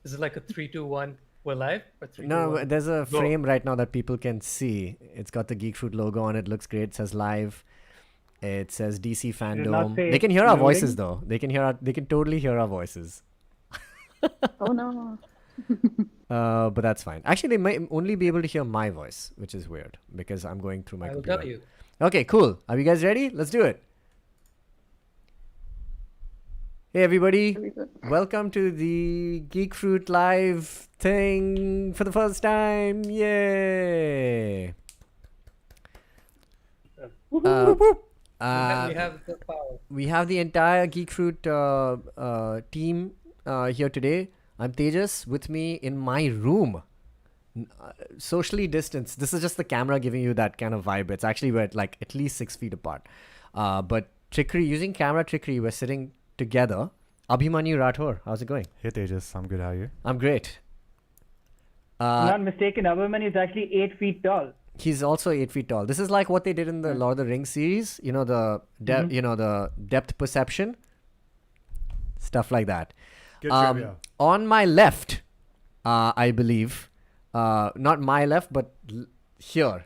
Is it like a 3, 2, 1? We're live? Or 3, 2, No, 1? there's a Go. frame right now that people can see. It's got the Geek Fruit logo on it. Looks great. It says live. It says DC Should it not Fandome. say They can hear our loading? voices though. They can totally hear our voices. Oh no. But that's fine. Actually, they might only be able to hear my voice, which is weird because I'm going through my I will computer. tell you. Okay, cool. Are you guys ready? Let's do it. Hey everybody, Very good. welcome to the Geek Fruit live thing for the first time. Yay! Woohoo. We have the power. We have the entire Geek Fruit team here today. I'm Tejas. With me in my room, socially distanced. This is just the camera giving you that kind of vibe. It's actually we're like at least 6 feet apart. But trickery, using camera trickery, we're sitting together. Abhimanyu Rathore, how's it going? Hey Tejas, I'm good. How are you? I'm great. If I'm not mistaken, Abhimanyu is actually 8 feet tall. He's also 8 feet tall. This is like what they did in the Lord of the Rings series. You know the the depth perception, stuff like that. Good trivia. On my left, I believe, not my left, but here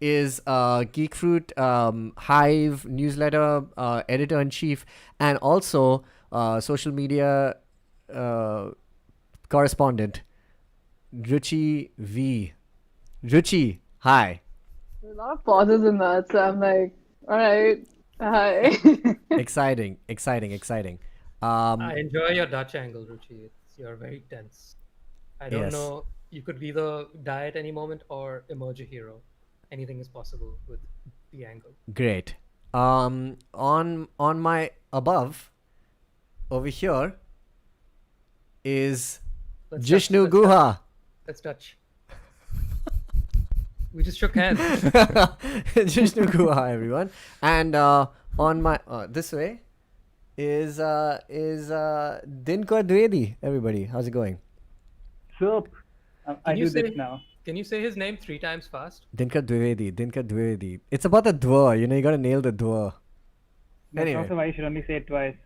is Geek Fruit Hive newsletter editor in chief, and also social media correspondent Ruchi V. Ruchi, hi. There's a lot of pauses in that, so I'm like, all right, hi. Exciting. I enjoy your Dutch angle, Ruchi. You're very tense. I don't Yes. know. You could either die at any moment or emerge a hero. Anything is possible with the angle. Great. On my above, over here, is Let's Jishnu touch. Guha. Let's touch. We just shook hands. Jishnu Guha, everyone. And on my this way is Dinkar Dwivedi. Everybody, how's it going? Soap. I Can you do this say- now. Can you say his name 3 times fast? Dinkar Dwivedi. It's about the dwa. You gotta nail the dwa. That's Anyway. also why you should only say it twice.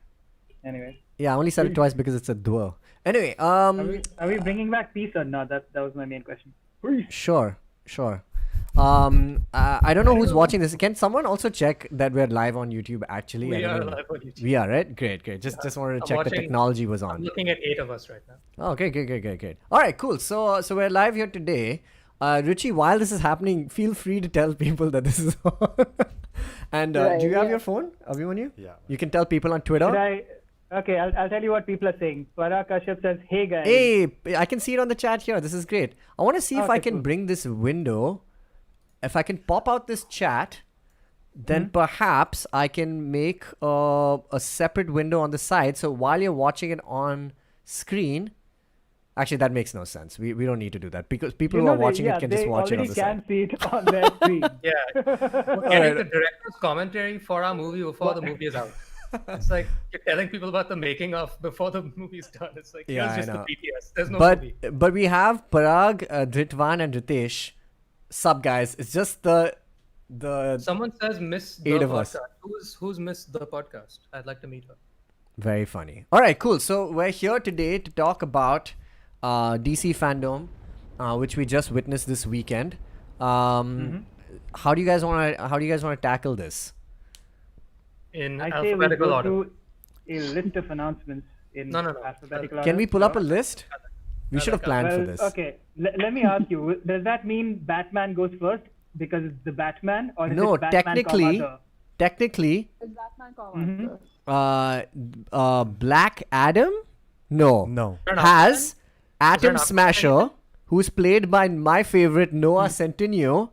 Anyway. Yeah, I only said it twice because it's a dwa. Anyway, Are we bringing back peace or not? That was my main question. Sure. I don't know who's watching this. Can someone also check that we're live on YouTube? Actually, We I don't are know. live on YouTube. We are, right? Great. Just wanted to I'm check the watching- technology was I'm on. looking at 8 of us right now. Oh, okay, great. All right, cool. So we're live here today. Ruchi, while this is happening, feel free to tell people that this is on. And Right, do you have yeah. your phone, Abhimanyu? Yeah. You can tell people on Twitter. Okay, I'll tell you what people are saying. Parag Kashyap says, hey guys. Hey, I can see it on the chat here. This is great. I want to see if I Okay, can cool. bring this window. If I can pop out this chat, then perhaps I can make a separate window on the side. So while you're watching it on screen, actually that makes no sense. We don't need to do that because people who are watching it can just watch it on the They side. already can see it on their screen. Yeah. We're getting the director's commentary for our movie before the movie is out. It's like you're telling people about the making of before the movie's done. It's like, Yeah, I here's just the know. BTS. There's no But movie. we have Parag, Dhritvan, and Ritesh. Sup guys? It's just the Someone says miss the 8 of us. podcast. Who's missed the podcast? I'd like to meet her. Very funny. All right, cool. So we're here today to talk about DC Fandome, which we just witnessed this weekend. How do you guys want to tackle this? In I say we alphabetical go order. through a list of announcements in No. alphabetical Can order. we pull up a list? We should have planned for Well, this. okay. Let me ask you, does that mean Batman goes first because it's the Batman, or is No, it Batman, technically, Is Batman Mhm. Black Adam, no, No. Is there an has Atom an Smasher, who's played by my favorite Noah Centineo.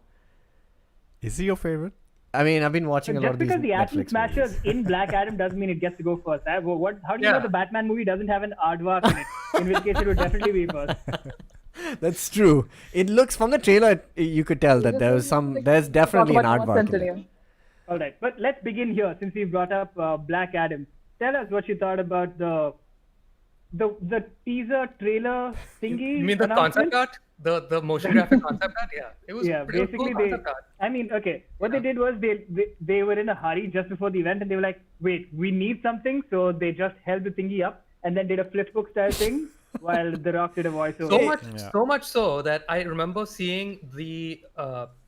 Is he your favorite? I mean, I've been watching a lot Just of these because the Atom Netflix Smasher movies. is in Black Adam doesn't mean it gets to go first. How do you Yeah. know the Batman movie doesn't have an aardvark in it? In which case it would definitely be first. That's true. It looks from the trailer, you could tell that there's definitely an aardvark in it. All right, but let's begin here since we brought up Black Adam. Tell us what you thought about the teaser trailer thingy. You mean the announcement? concept art? The motion graphic concept art? Yeah. It was Yeah, pretty basically cool concept art. I mean, okay, what they did was they were in a hurry just before the event and they were like, wait, we need something, so they just held the thingy up and then did a flip book style thing while The Rock did a voiceover. So much so that I remember seeing the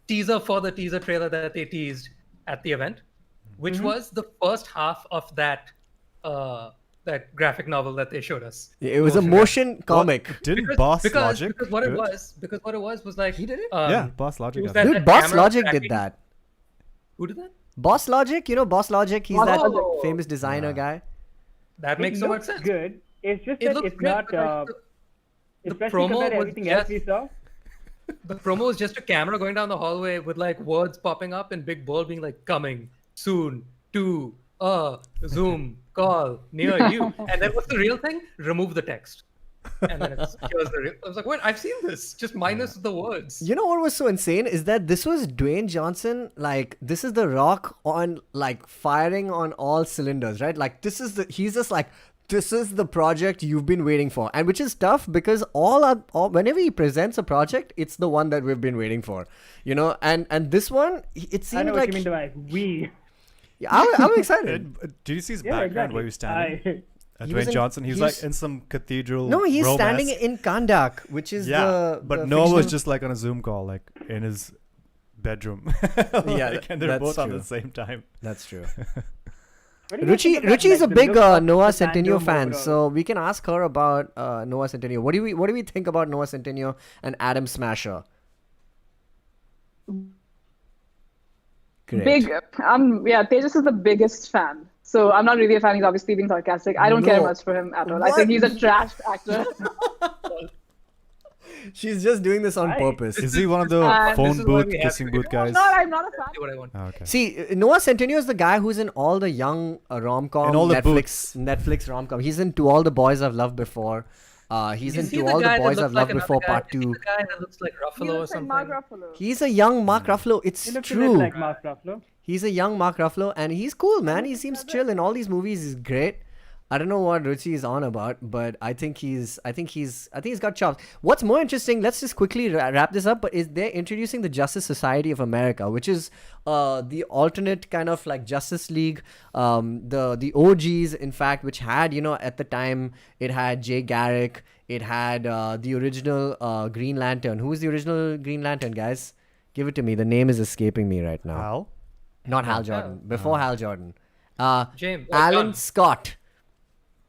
teaser for the teaser trailer that they teased at the event, which was the first half of that that graphic novel that they showed us. It was a motion comic. Didn't Boss Logic because what do it was was like He did it? Yeah, Boss Logic. was does that- it. Dude, Boss camera Logic tracking- did that. Who did that? Boss Logic, you know Boss Logic? He's that Oh. famous designer guy. That makes It so much looks sense. good. It's just It that looks it's great, not, but like, the especially promo compared to was everything else we just- saw. The promo is just a camera going down the hallway with like words popping up in big bold being like coming soon to Zoom call near you. And then what's the real thing? Remove the text. And then here's the real. I was like, wait, I've seen this, just minus the words. You know what was so insane is that this was Dwayne Johnson, like this is The Rock on like firing on all cylinders, right? Like he's just like, this is the project you've been waiting for. And which is tough because whenever he presents a project, it's the one that we've been waiting for, you know? And this one, it I seemed know like what you mean by we. Yeah, I'm excited. Did you see his Yeah, background exactly. where he was standing? He was Dwayne in- Johnson. He was he's- like in some cathedral. No, he's romance. standing in Kandak, which is the but Noah was fictional- just like on a Zoom call, like in his bedroom. Yeah, Like, and they're that's both on true. the same time. That's true. What do you guys think of that, Ruchi is a like, the big look of Noah the Centineo fandom fan, overall? so we can ask her about Noah Centineo. What do we think about Noah Centineo and Adam Smasher? Great. Tejas is the biggest fan. So I'm not really a fan. He's obviously being sarcastic. I don't care No. much for him at all. I What? think he's a trash actor. She's just doing this on Right. purpose. Is he one of the And phone this is why booth, we have kissing to be- booth guys? I'm not a fan. Do what I want. Oh, okay. See, Noah Centineo is the guy who's in all the young rom-com In all the Netflix rom-com. He's in To All the Boys I've Loved Before. He's You in see To All the guy that Boys looks I've like Loved another Before guy? Part You see 2. the guy that looks like He Ruffalo or looks like something. Mark Ruffalo. He's a young Mark Ruffalo. It's He looks a bit true. like Mark Ruffalo. He's a young Mark Ruffalo, and he's cool, man. He seems chill in all these movies. He's great. I don't know what Ruchi is on about, but I think he's got chops. What's more interesting? Let's just quickly wrap this up. But is they're introducing the Justice Society of America, which is the alternate kind of like Justice League, the OGs, in fact, which had at the time it had Jay Garrick, it had the original Green Lantern. Who is the original Green Lantern, guys? Give it to me. The name is escaping me right now. Hal? Not Hal Jordan. Before Hal Jordan. James. Alan Gunn. Scott,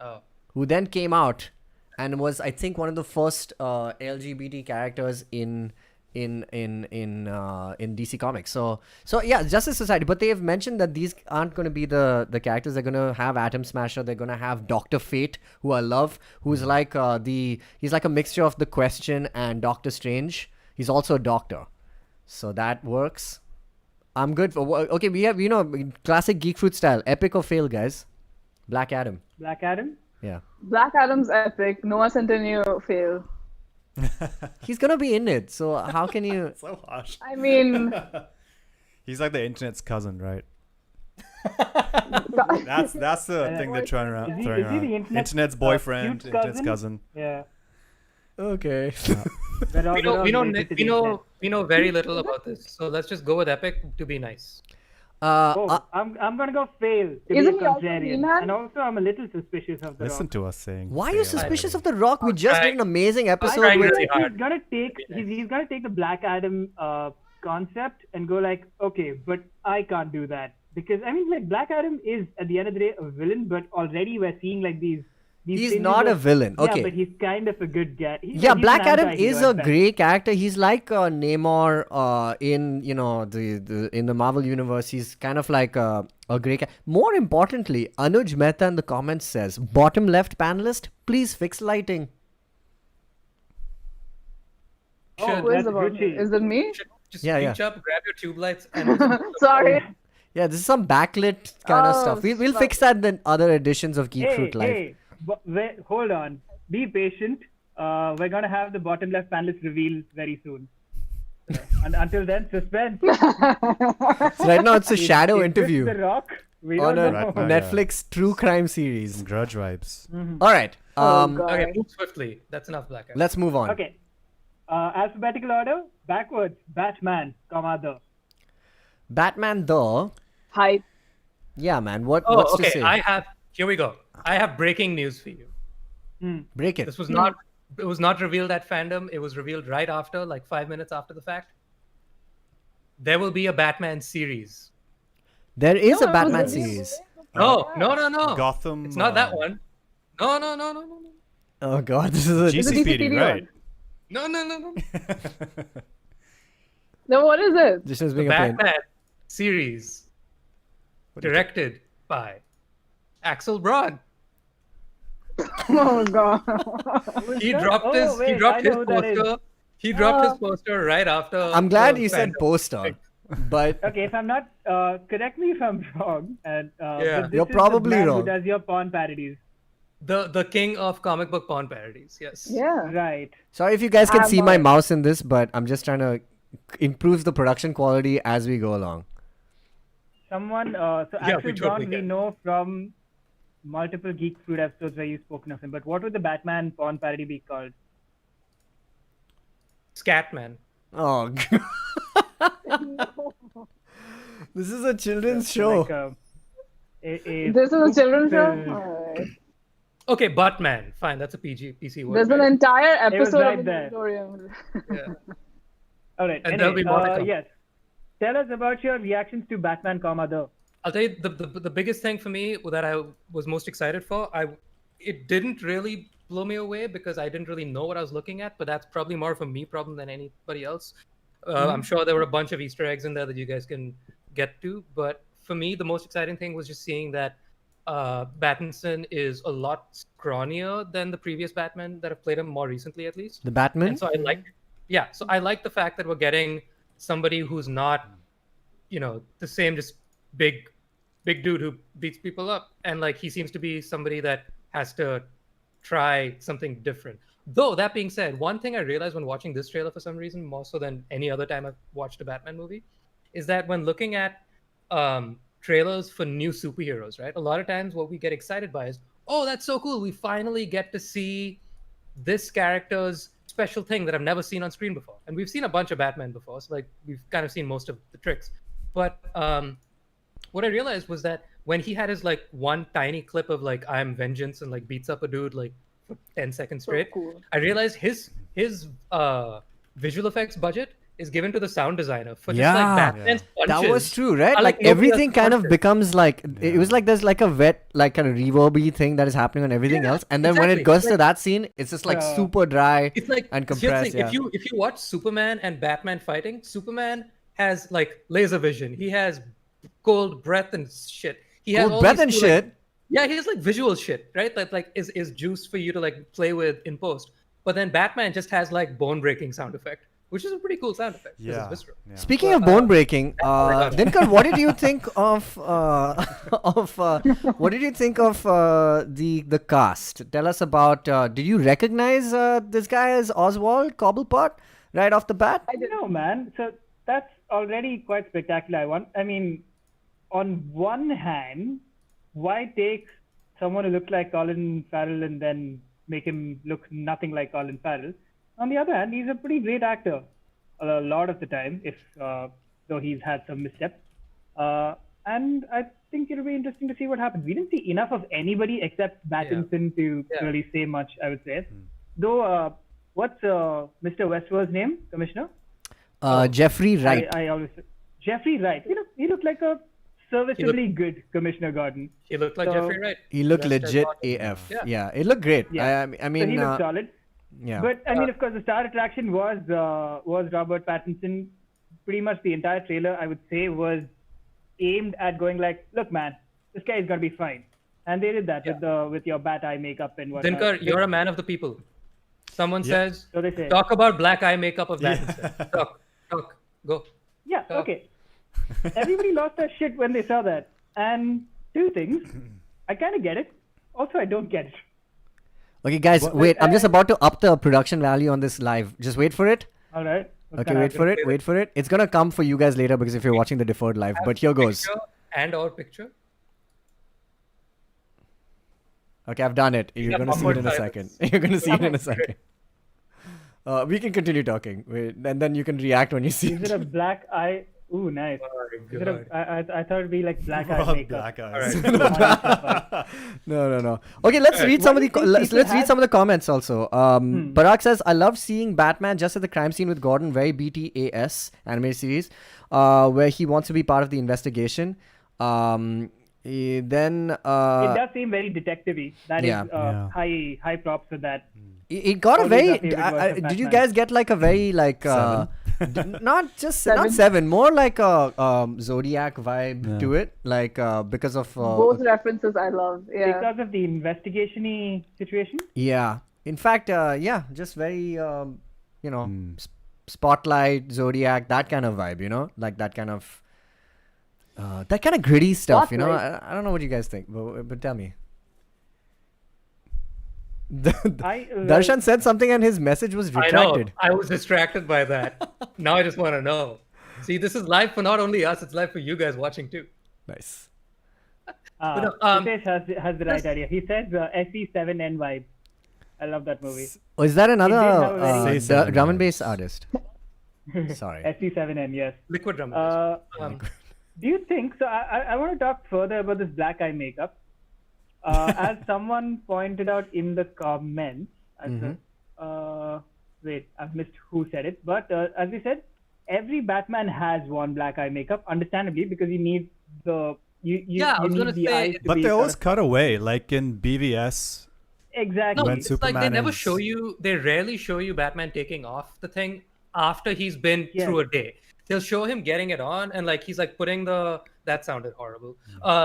Oh. who then came out and was, I think, one of the first LGBT characters in DC Comics. So yeah, Justice Society. But they have mentioned that these aren't going to be the characters. They're going to have Atom Smasher. They're going to have Doctor Fate, who I love, who's like he's like a mixture of the Question and Doctor Strange. He's also a doctor, so that works. I'm good for okay. We have classic Geek Fruit style, epic or fail, guys. Black Adam. Black Adam? Yeah. Black Adam's epic. Noah Centineo fail. He's gonna be in it, so how can you? So harsh. I mean, He's like the internet's cousin, right? That's the thing they're throwing around. Is he the Internet's boyfriend, cute internet's cousin. Yeah. Okay. We know very little about this, so let's just go with epic to be nice. I'm gonna go fail to be a Isn't he also contrarian, He-Man? and also I'm a little suspicious of the Listen Rock. to us saying. Why are you fail. suspicious of The Rock? We just did an amazing episode trying with. really He's hard. gonna take the Black Adam concept and go like, okay, but I can't do that because I mean, like, Black Adam is at the end of the day a villain, but already we're seeing like these. He's things not a of- villain. Okay. Yeah, but he's kind of a good guy. Yeah, he's Black an Adam anti-hero is at a best. grey character. He's like Namor in in the Marvel universe. He's kind of like a grey character. More importantly, Anuj Mehta in the comments says, bottom left panelist, please fix lighting. Oh, Should- who is that's the one? Gucci. Is it me? Just Yeah, reach yeah. up, grab your tube lights, and Sorry. Yeah, this is some backlit kind of Oh, stuff. We'll fuck. fix that in the other editions of Geek Fruit Live. Hey, wait, hold on. Be patient. We're gonna have the bottom left panelist reveal very soon. And until then, suspense. So right now it's a shadow Is this interview The Rock? We on don't a know. Right now. Netflix true crime series. Grudge vibes. All right, Oh, God. okay, move swiftly. That's enough, Black Adam. let's move on. Okay. Alphabetical order, backwards. Batman, the. Batman the Hype. yeah, man. What's Oh, to okay. say? Here we go. I have breaking news for you. Break it. This was not It was not revealed at Fandom. It was revealed right after, like 5 minutes after the fact. There will be a Batman series. There is a No, Batman there- series. No. Gotham. It's not that one. No. Oh god, this is a It's a GCPD, GCPD right? No. No, what is it? This is The being a pain. Batman series, directed by Axel Braun. Oh god. He that? dropped Oh, his wait, dropped I his know who that is. poster. He dropped his poster right after. I'm glad the you said Fandom. poster, but Okay, if I'm not, correct me if I'm wrong. And Yeah. but this You're is probably the man wrong. Who does your porn parodies? The king of comic book porn parodies. Yes. Yeah. Right. sorry if you guys can I'm see my not- mouse in this, but I'm just trying to improve the production quality as we go along. Someone, so Yeah, Axel we totally Braun we can. know from multiple Geek Fruit episodes where you've spoken of him. But what would the Batman porn parody be called? Scatman. Oh, this is a children's show. Like a This is a children's show? spook-filled- Alright. Okay, Buttman. Fine, that's a PC word. There's an right? entire It was episode right of the there. auditorium. Yeah. All right. And there'll Anyway, be more to come. yes. Tell us about your reactions to Batman, the. I'll tell you the biggest thing for me that I was most excited for. It didn't really blow me away because I didn't really know what I was looking at. But that's probably more of a me problem than anybody else. I'm sure there were a bunch of Easter eggs in there that you guys can get to. But for me, the most exciting thing was just seeing that Pattinson is a lot scrawnier than the previous Batman that have played him more recently, at least. The Batman. And so I like, yeah. So I like the fact that we're getting somebody who's not, the same just big dude who beats people up, and like he seems to be somebody that has to try something different. Though that being said, one thing I realized when watching this trailer for some reason, more so than any other time I've watched a Batman movie, is that when looking at trailers for new superheroes, right? A lot of times what we get excited by is, oh, that's so cool. We finally get to see this character's special thing that I've never seen on screen before. And we've seen a bunch of Batman before, so like we've kind of seen most of the tricks. But what I realized was that when he had his like one tiny clip of like I am vengeance and like beats up a dude like for 10 seconds So straight, cool. I realized his visual effects budget is given to the sound designer for just Yeah. like Batman's punches. That was true, right? are Like nobody everything else's kind of punches. becomes like it was like there's like a like kind of reverby thing that is happening on everything Yeah, else, and then when it exactly. goes to Like- that scene, it's just like super dry It's like and here's the compressed. thing, Yeah. if you watch Superman and Batman fighting, Superman has like laser vision. He has cold breath and shit. He has Cold all breath these and cool, like- shit. yeah, he has like visual shit, right? That like is juice for you to like play with in post. But then Batman just has like bone breaking sound effect, which is a pretty cool sound effect. 'cause it's Yeah. visceral. yeah. Speaking of bone breaking, God. Dinkar, what did you think of what did you think of the cast? Tell us about. Did you recognize this guy as Oswald Cobblepot right off the bat? I don't know, man. So that's already quite spectacular. I mean, on one hand, why take someone who looks like Colin Farrell and then make him look nothing like Colin Farrell? On the other hand, he's a pretty great actor a lot of the time, if though he's had some missteps. And I think it'll be interesting to see what happens. We didn't see enough of anybody except Pattinson to Yeah. really say much, I would say. Though, what's Mr. Westworld's name, Commissioner? Jeffrey Wright. I always Jeffrey Wright. He looked like a serviceably good Commissioner Gordon. He looked like So- Jeffrey Wright. He looked Dressed as legit Batman. AF. Yeah. Yeah, it looked great. Yeah. I So mean, he looked solid. yeah. But I mean, of course, the star attraction was Robert Pattinson. Pretty much the entire trailer, I would say, was aimed at going like, "Look, man, this guy is gonna be fine," and they did that with your bat eye makeup and whatnot. Dinkar, you're a man of the people. Someone Yeah. says, So they say. talk about black eye makeup of Pattinson. Talk, go. Yeah, okay. Everybody lost their shit when they saw that. And two things. I kind of get it. Also, I don't get it. Okay, guys, wait. I'm just about to up the production value on this live. Just wait for it. All right. What's Okay, gonna wait for happen? it. Wait for it. It's gonna come for you guys later because if you're watching the deferred live. But here goes. Picture and or picture. Okay, I've done it. You're got gonna see it in a awkward second. silence. You're gonna see it in a Great. second. We can continue talking, wait, and then you can react when you see Is it. it a black eye? Ooh, nice. Oh my Instead of, God. I thought it'd be like black eye Oh, makeup. black All eyes. right. No. Okay, let's read Why some do of you the think let's people read had- some of the comments also. Parag says, "I love seeing Batman just at the crime scene with Gordon, very BTAS animated series, where he wants to be part of the investigation." Then It does seem very detective-y. That is Yeah. Yeah. high props for that. it got a Always very. our favorite version of Did you Batman. guys get like a very like Seven. not just Seven. not seven, more like a Zodiac vibe Yeah. to it, like because of Both references I love. Yeah. Because of the investigation-y situation. yeah. In fact, yeah, just very Hmm. spotlight, Zodiac, that kind of vibe, like that kind of gritty stuff, Spotlight. I don't know what you guys think, but tell me. Darshan said something and his message was I know. retracted. I was distracted by that. Now I just want to know. See, this is live for not only us; it's live for you guys watching too. Nice. Hitesh has the right idea. He said SE7N vibe. I love that movie. Oh, is that have a another very- Say seven drum and vibes. bass artist? Sorry. SE7N, yes. Liquid drum. Do you think so? I want to talk further about this black eye makeup. As someone pointed out in the comments, wait, I've missed who said it, but as we said, every Batman has worn black eye makeup, understandably, because you need the Yeah, I was need gonna the say- eyes to But be they sort always of- cut away, like in BVS. exactly. No, When it's like they Superman never is- show you. They rarely show you Batman taking off the thing after he's been Yeah. through a day. They'll show him getting it on, and like he's like putting the. That sounded horrible.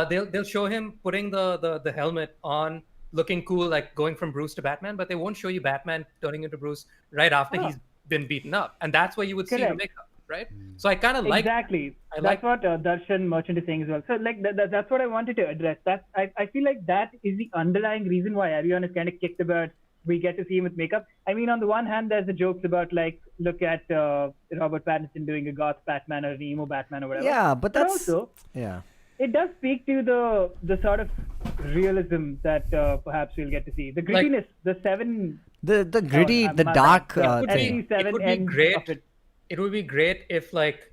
They'll show him putting the helmet on, looking cool, like going from Bruce to Batman. But they won't show you Batman turning into Bruce right after he's been beaten up, and that's where you would see the Correct. makeup, right? So I kind of like. Exactly. I That's like- what Darshan Merchant is saying as well. So like that's what I wanted to address. I feel like that is the underlying reason why everyone is kind of kicked about. We get to see him with makeup. I mean, on the one hand, there's the jokes about like, look at Robert Pattinson doing a goth Batman or an emo Batman or whatever. Yeah, but that's also yeah. it does speak to the sort of realism that perhaps we'll get to see. The grittiness, the seven. The gritty, I'm the not- dark yeah, would thing. be- it would be SE7N great. of it. It would be great if like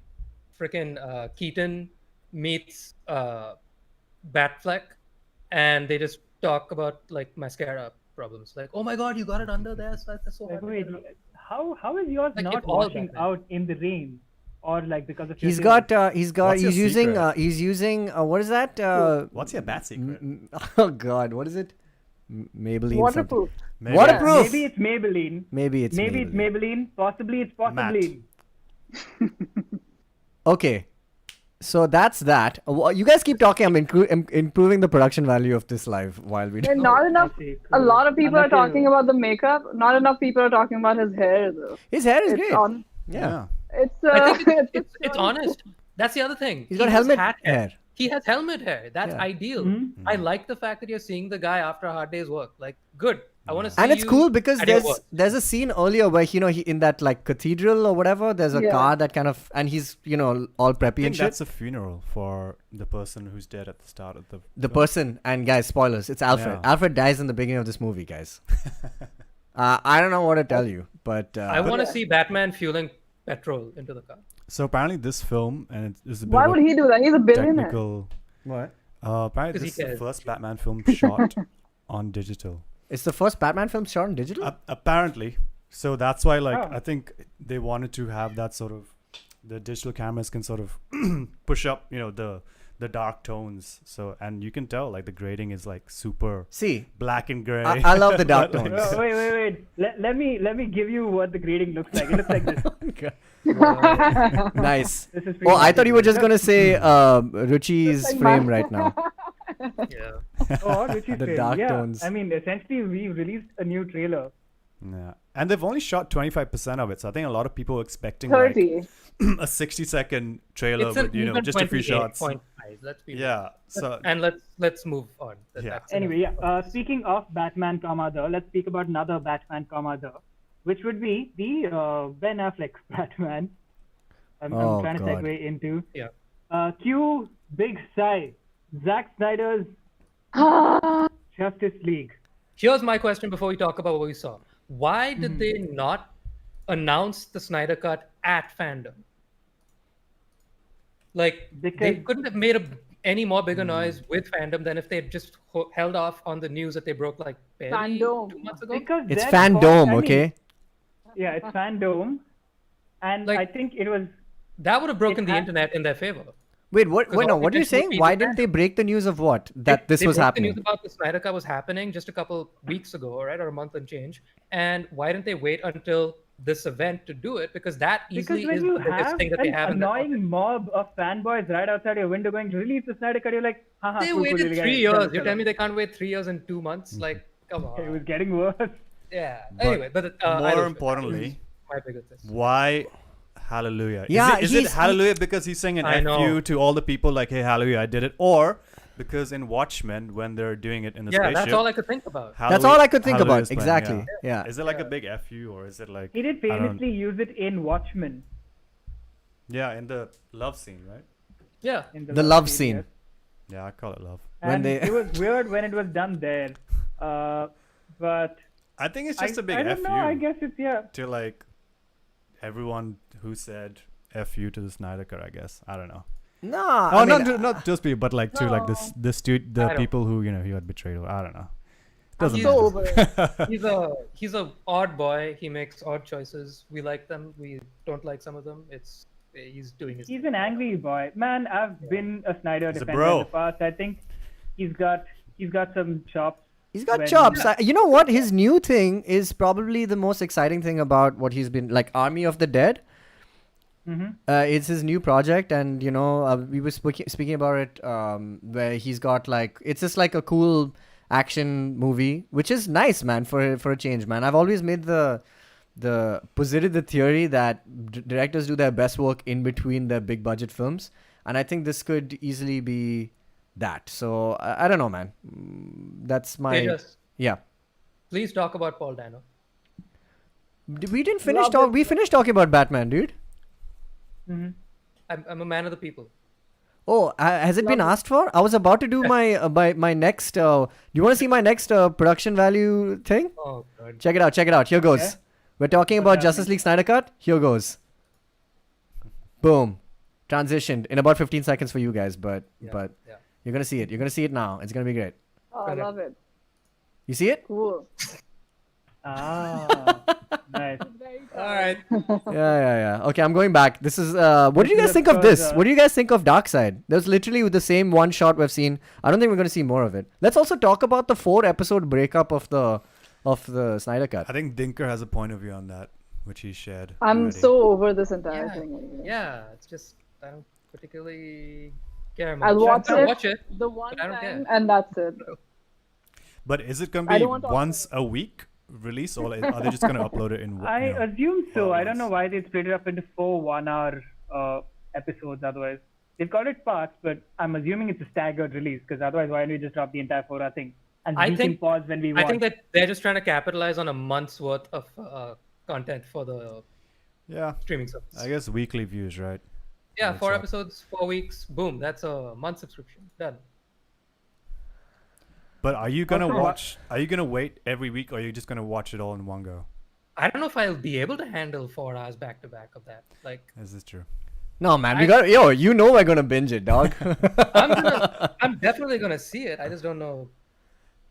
freaking Keaton meets Batfleck, and they just talk about like mascara problems. Like, oh my God, you got it under there. So that's so Like, hard. wait, how is yours Like, not if all washing Batman- out in the rain, or like because of He's your got skin? he's got What's your secret? he's using what is that? What's your bat secret? Oh God, what is it? Maybelline Waterproof. Maybe Waterproof. Maybe it's Maybelline. something. Maybe it's Maybelline. Possibly it's Possibly. Okay, so that's that. You guys keep talking. I'm improving the production value of this live while we do. And not enough. see, A cool. lot of people are Unless you- talking about the makeup. Not enough people are talking about his hair, though. His hair is It's great. on. Yeah, It's. I think It's it's honest. That's the other thing. he's got He has helmet hat hair. He has helmet hair. That's Yeah. ideal. Mm-hmm. I like the fact that you're seeing the guy after a hard day's work. Like, good. I want to see And it's you cool because at your work. there's a scene earlier where he in that like cathedral or whatever. There's a Yeah. car that kind of and he's all preppy I and think shit. that's a funeral for the person who's dead at the start of the. The film. person and guys, spoilers. It's Alfred. Yeah. Alfred dies in the beginning of this movie, guys. I don't know what to tell you, but I want to see Batman fueling petrol into the car. So apparently this film, and it's a bit Why of would a he do that? He's a billionaire. technical. what? Apparently 'Cause he this is the cares. first Batman film shot on digital. It's the first Batman film shot on digital. Apparently, so that's why Oh. I think they wanted to have that sort of the digital cameras can sort of push up the dark tones. So and you can tell like the grading is like super See, black and gray. I love the dark But, like, tones. Wait. Let me give you what the grading looks like. It looks like this. Nice. This is Oh, I thought you were just No, gonna say Ruchi's like frame my- right now. Yeah. Oh, which is The great. dark Yeah. tones. I mean, essentially, we released a new trailer. Yeah, and they've only shot 25% of it, so I think a lot of people were expecting like 30. a 60-second trailer It's an with even just a few shots. 28.5. Let's be real. Yeah, so And let's move on. Yeah. That's Anyway, enough. yeah. Speaking of Batman, the, let's speak about another Batman, the, which would be the Ben Affleck Batman. I'm Oh, trying to God. segue into. Yeah. Cue big sigh. Zack Snyder's Justice League. Here's my question before we talk about what we saw. Why Hmm. did they not announce the Snyder Cut at Fandom? Like they Because- couldn't have made any more bigger noise with fandom than if they had just held off on the news that they broke like barely Fandome. 2 months ago. Because It's that Fandome, caused- I mean, okay? Yeah, it's Fandome, and Like- I think it was. That would have broken the had- internet in their favor. Wait, what? Because Wait, no. all What are you events would saying? be Why the didn't they break the news of what? That this they was broke happening. The news about the Snyder Cut was happening just a couple weeks ago, right, or a month and change. And why didn't they wait until this event to do it? Because that Because easily when is you the biggest have thing that they an have in their pocket. annoying mob of fanboys right outside your window going to release the Snyder Cut, you're like, haha, They cool, waited we'll 3 get it. years. Shut You're up. telling me they can't wait 3 years and 2 months? Like, come on. It was getting worse. Yeah. But Anyway, but more importantly, my biggest thing. why Hallelujah? Yeah, is it he's- Hallelujah because he's saying an I know. FU to all the people like, hey, Hallelujah, I did it? Or because in Watchmen, when they're doing it in the Yeah, spaceship, that's all I could think about. That's all I could think Hallelujah about. is playing, Exactly. Yeah. Is it like a big FU or is it like... He did I don't- famously use it in Watchmen. Yeah, in the love scene, right? Yeah. In The love scene. yes. Yeah, I call it love. When And they- it was weird when it was done there. But I think it's just a big I don't FU know. I guess it's, yeah. to like everyone who said FU to the Snyder Cut, I guess. I don't know. No. Oh, I mean, not just people, but like to like No. the I don't- people who he had betrayed. I don't know. I'm Doesn't so matter. over it. He's a odd boy. He makes odd choices. We like them. We don't like some of them. He's doing his He's an angry boy. Man, I've been a Snyder He's a defender bro. in the past. I think he's got some chops. He's got when- chops. You know what? His new thing is probably the most exciting thing about what he's been like. Army of the Dead. Mhm. It's his new project, and we were speaking about it. Where he's got like it's just like a cool action movie, which is nice, man. For a change, man. I've always made posited the theory that directors do their best work in between their big budget films, and I think this could easily be that. So I don't know, man. That's my Tejas, yeah. please talk about Paul Dano. We didn't finish Love talk. it. We finished talking about Batman, dude. Mhm. I'm a man of the people. Oh, has it been asked for? I was about to do my next. Do you want to see my next production value thing? Oh god. Check it out. Check it out. Here goes. Okay. We're talking What's about happening? Justice League Snyder Cut. Here goes. Boom. Transitioned in about 15 seconds for you guys, but Yeah. you're gonna see it. You're gonna see it now. It's gonna be great. Oh, I love it. You see it? Cool. Ah, nice. Very All right. Yeah. Okay, I'm going back. This is. What do you This guys is think of because, this? What do you guys think of Darkseid? There's literally the same one shot we've seen. I don't think we're going to see more of it. Let's also talk about the 4-episode breakup of the Snyder Cut. I think Dinker has a point of view on that, which he shared. I'm already. so over this entire Yeah. thing. Anyway. Yeah, it's just I don't particularly care much. I'll watch I'll it. watch it. The one But I don't time, care. and that's it. But is it going I to be don't want to once a week release, or are they just going to upload it in? I assume so. all I at don't know once? why they split it up into 4 1-hour episodes. Otherwise, they've called it parts, but I'm assuming it's a staggered release because otherwise, why don't we just drop the entire 4-hour thing and I we think- can pause when we I want? think that they're just trying to capitalize on a month's worth of content for the Yeah, streaming service. I guess weekly views, right? Yeah, Makes 4 sense. episodes, 4 weeks, boom. That's a month subscription. Done. But are you gonna Also, watch? Are you gonna wait every week, or are you just gonna watch it all in one go? I don't know if I'll be able to handle 4 hours back to back of that. Like, Is this true? No, man. We got. Yo, we're going to binge it, dog. I'm definitely gonna see it. I just don't know.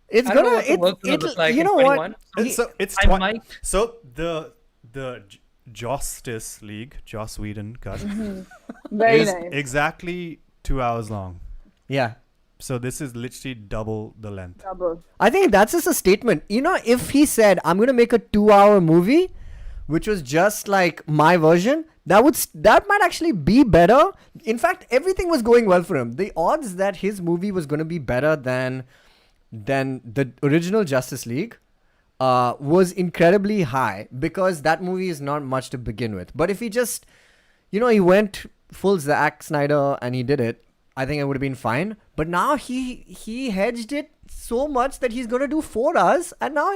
It's I don't know gonna. what the work's gonna It's look like you in know 21. what? So it's I might. so the Justice League, Joss Whedon cut Very is nice. exactly 2 hours long. Yeah. So this is literally double the length. Double. I think that's just a statement. If he said, I'm going to make a 2-hour movie, which was just like my version, that might actually be better. In fact, everything was going well for him. The odds that his movie was going to be better than the original Justice League was incredibly high because that movie is not much to begin with. But if he just, he went full Zack Snyder and he did it, I think it would have been fine. But now he hedged it so much that he's going to do 4 hours, and now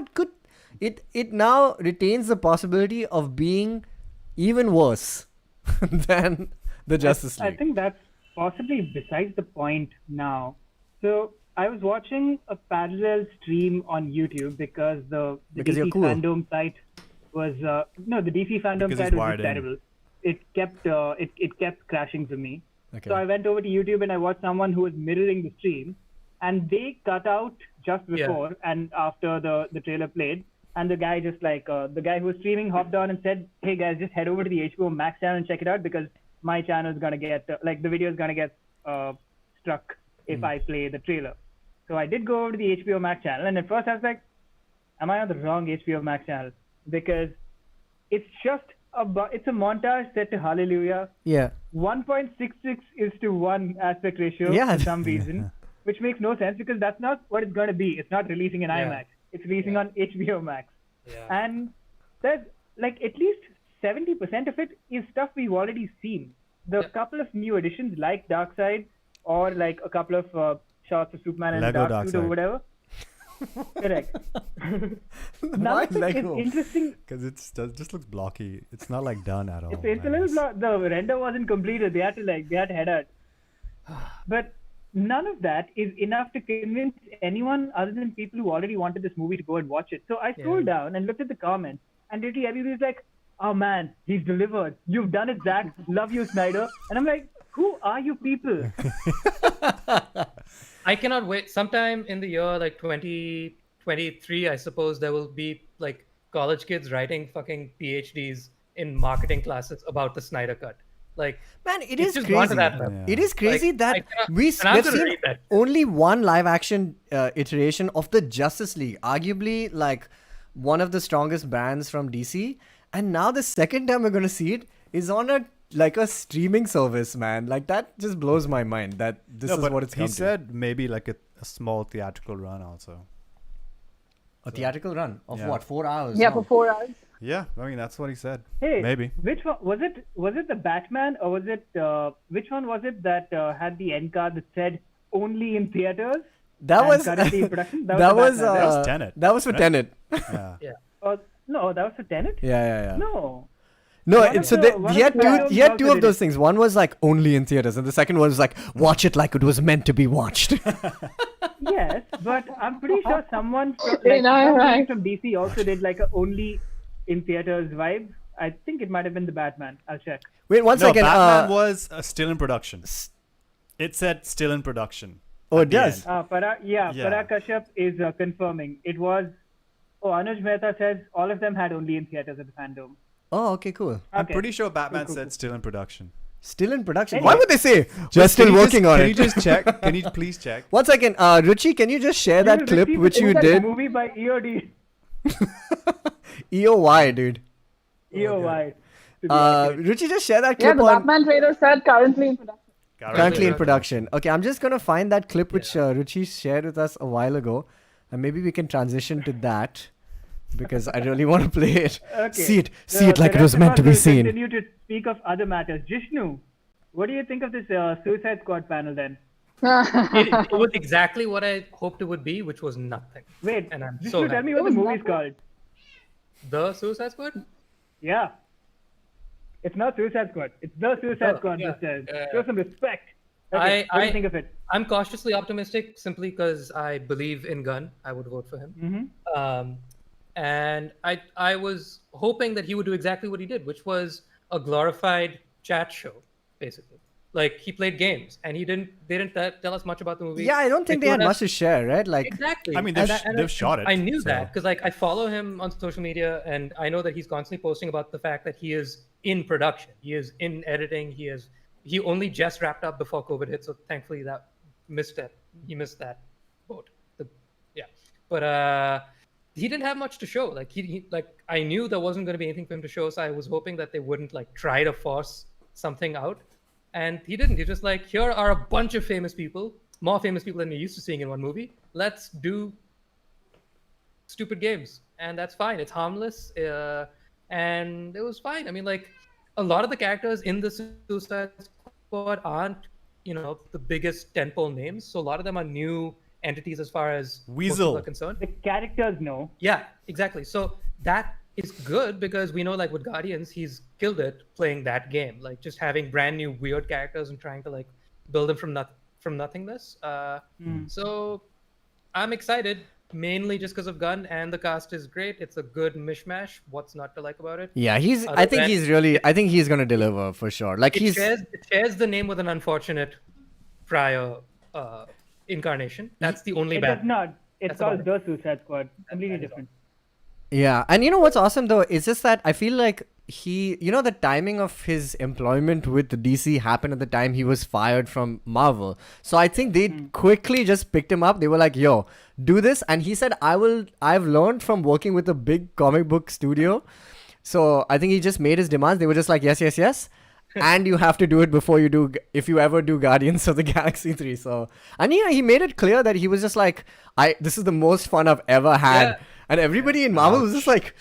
it now retains the possibility of being even worse than the Justice I League. think that's possibly besides the point now. So I was watching a parallel stream on YouTube because the Because DC you're cool. Fandome site was the DC Fandome Because site it's was wired just in. terrible. It kept crashing for me. Okay. So I went over to YouTube and I watched someone who was mirroring the stream, and they cut out just before and after the trailer played, and the guy just like the guy who was streaming hopped on and said, "Hey guys, just head over to the HBO Max channel and check it out because my channel is gonna get like the video is gonna get struck if I play the trailer." So I did go over to the HBO Max channel, and at first I was like, "Am I on the wrong HBO Max channel?" Because it's just it's a montage set to Hallelujah. Yeah. 1.66 is to 1 aspect ratio Yeah. for some reason, which makes no sense because that's not what it's going to be. It's not releasing in IMAX. It's releasing on HBO Max. Yeah. And there's like at least 70% of it is stuff we've already seen. The couple of new additions like Darkseid or like a couple of shots of Superman in Lego dark suit or Darkseid. whatever. Correct. Why None of it Lego? is interesting. Because it just looks blocky. It's not like done at all. It's a man. little the render wasn't completed. They had to head out. But none of that is enough to convince anyone other than people who already wanted this movie to go and watch it. So I scrolled down and looked at the comments, and literally everybody's like, "Oh man, he's delivered. You've done it, Zach. Love you, Snyder." And I'm like, who are you people? I cannot wait. Sometime in the year like 2023, I suppose there will be like college kids writing fucking PhDs in marketing classes about the Snyder Cut. Like, Man, it it's is just gone to crazy. that level. It is crazy Like, I that cannot- we've and I'm gonna seen read that. only one live action iteration of the Justice League, arguably like one of the strongest brands from DC. And now the second time we're going to see it is on a streaming service, man. Like that just blows my mind that this No, is but what it's he come to. said maybe like a small theatrical run also. A theatrical run of Yeah. what, 4 hours? Yeah, No. for 4 hours. Yeah, I mean that's what he said. Hey, Maybe. which one was it? Was it the Batman or was it which one was it that had the end card that said only in theaters? That and was currently in production? that the was Batman, right? That was Tenet, That was for right? Tenet. Yeah. No, that was for Tenet. Yeah. No. No, One of so the- one he of had the two. films He had also two of did those it. things. One was like only in theaters, and the second one was like watch it like it was meant to be watched. Yes, but I'm pretty sure someone from, Hey, no, somebody right. from DC also did like a only in theaters vibe. I think it might have been the Batman. I'll check. Wait, one No, second. Batman was still in production. It said still in production. Oh, at it the does? end. Yeah, Yeah. Parag Kashyap is confirming. It was. Oh, Anuj Mehta says all of them had only in theaters at the Fandome. Oh, okay, cool. I'm Okay. pretty sure Batman Cool. said still in production. Still in production. Anyway. Why would they say we're Just- still can you working on can it? you just check? Can you please check? One second, Ruchi, can you just share You that will clip receive which it. you It's a did? movie by EOD. EOY, dude. EOY. to be accurate. Ruchi, just share that Yeah, clip the on Batman trailer said currently in production. currently in Yeah. production. Okay, I'm just gonna find that clip which Ruchi shared with us a while ago, and maybe we can transition to that because I really want to play it. Okay. See it The like it was rest of meant us to be will seen. Continue to speak of other matters. Jishnu, what do you think of this Suicide Squad panel then? It was exactly what I hoped it would be, which was nothing. Wait, And I'm Jishnu, so tell happy. me what It the was movie's nothing? called. The Suicide Squad? Yeah. It's not Suicide Squad. It's the Suicide Oh, Squad. yeah, This says. yeah. Show some respect. Okay, what do you think of it? I'm cautiously optimistic simply because I believe in Gunn. I would vote for him. And I was hoping that he would do exactly what he did, which was a glorified chat show, basically. Like he played games, and they didn't tell us much about the movie. Yeah, I don't think they had told much us- to share, right? Like, Exactly. I mean, And they've shot it, I knew so- that because like I follow him on social media, and I know that he's constantly posting about the fact that he is in production, he is in editing, he only just wrapped up before COVID hit, so thankfully that he missed that boat. But he didn't have much to show. Like he I knew there wasn't going to be anything for him to show, so I was hoping that they wouldn't like try to force something out. And he didn't. He's just like, here are a bunch of famous people, more famous people than we're used to seeing in one movie. Let's do stupid games. And that's fine. It's harmless. And it was fine. I mean, like, a lot of the characters in the Suicide Squad aren't, the biggest tentpole names. So a lot of them are new entities as far as most Weasel. people are concerned. The characters know. Yeah, exactly. So that is good because we know, like with Guardians, he's killed it playing that game, like just having brand new weird characters and trying to like build them from nothingness. So I'm excited. mainly just because of Gunn, and the cast is great. It's a good mishmash. What's not to like about it? Yeah, I Other think than I think he's gonna deliver for sure. Like it shares the name with an unfortunate prior incarnation. That's the only It bad. does not. It's That's called about The Suicide Squad. Completely that is different. Yeah, and you know what's awesome though is just that I feel like the timing of his employment with DC happened at the time he was fired from Marvel. So I think they quickly just picked him up. They were like, "Yo, do this," and he said, I've learned from working with a big comic book studio." So I think he just made his demands. They were just like, "Yes, yes, yes." And you have to do it before you do, if you ever do Guardians of the Galaxy 3. So, and he made it clear that he was just like, this is the most fun I've ever had. Yeah. And everybody in Marvel was just like,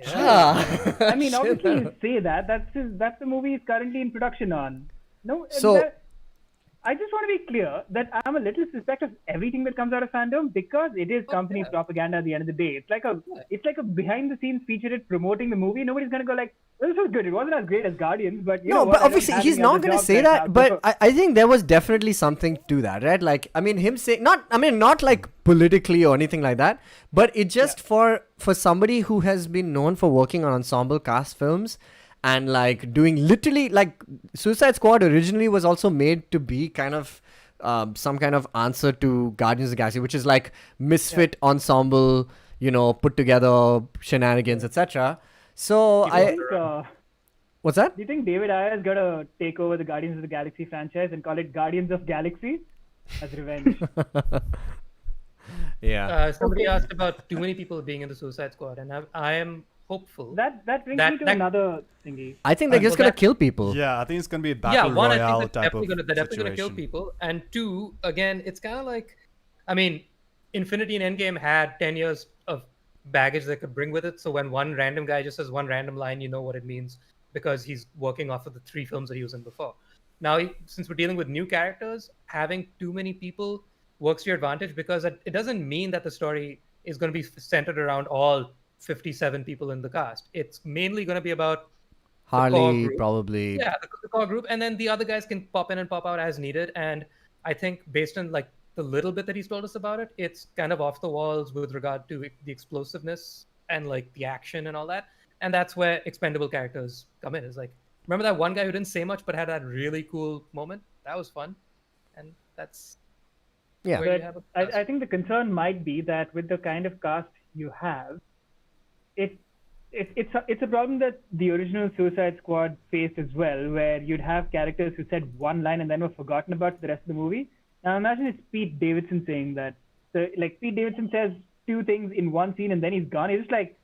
I mean, obviously, you say that. That's the movie he's currently in production on. No, So- I just want to be clear that I'm a little suspect of everything that comes out of Fandome because it is company propaganda at the end of the day. It's like a behind the scenes featurette promoting the movie. Nobody's gonna go like, well, this was good. It wasn't as great as Guardians, but you know No, what? but I don't obviously have he's any not other going to jobs say right that. now, But so- I think there was definitely something to that, right? Like, I mean, him saying not like politically or anything like that, but it just for somebody who has been known for working on ensemble cast films and like doing literally like Suicide Squad originally was also made to be kind of some kind of answer to Guardians of the Galaxy, which is like misfit ensemble, put together shenanigans, etc. So what's that? Do you think David Ayer's gonna take over the Guardians of the Galaxy franchise and call it Guardians of Galaxy as revenge? Yeah. Somebody asked about too many people being in the Suicide Squad, and I am hopeful. that brings me to another thingy. I think they're just well, gonna kill people. Yeah, I think it's gonna be a battle One, I royale think type of they're definitely gonna kill situation. people, and two, again, it's kind of like, I mean, Infinity and Endgame had 10 years of baggage they could bring with it. So when one random guy just says one random line, you know what it means because he's working off of the 3 films that he was in before. Now, since we're dealing with new characters, having too many people works to your advantage because it doesn't mean that the story is going to be centered around all 57 people in the cast. It's mainly going to be about Harley, group. probably. Yeah, the core group, and then the other guys can pop in and pop out as needed. And I think based on like the little bit that he's told us about it, it's kind of off the walls with regard to the explosiveness and like the action and all that. And that's where expendable characters come in. It's like, remember that one guy who didn't say much but had that really cool moment? That was fun, and that's Yeah. where you But have a I think the concern might be that with the kind of cast you have, it's a problem that the original Suicide Squad faced as well, where you'd have characters who said one line and then were forgotten about for the rest of the movie. Now imagine it's Pete Davidson saying that. So like Pete Davidson says 2 things in one scene and then he's gone. It's just like,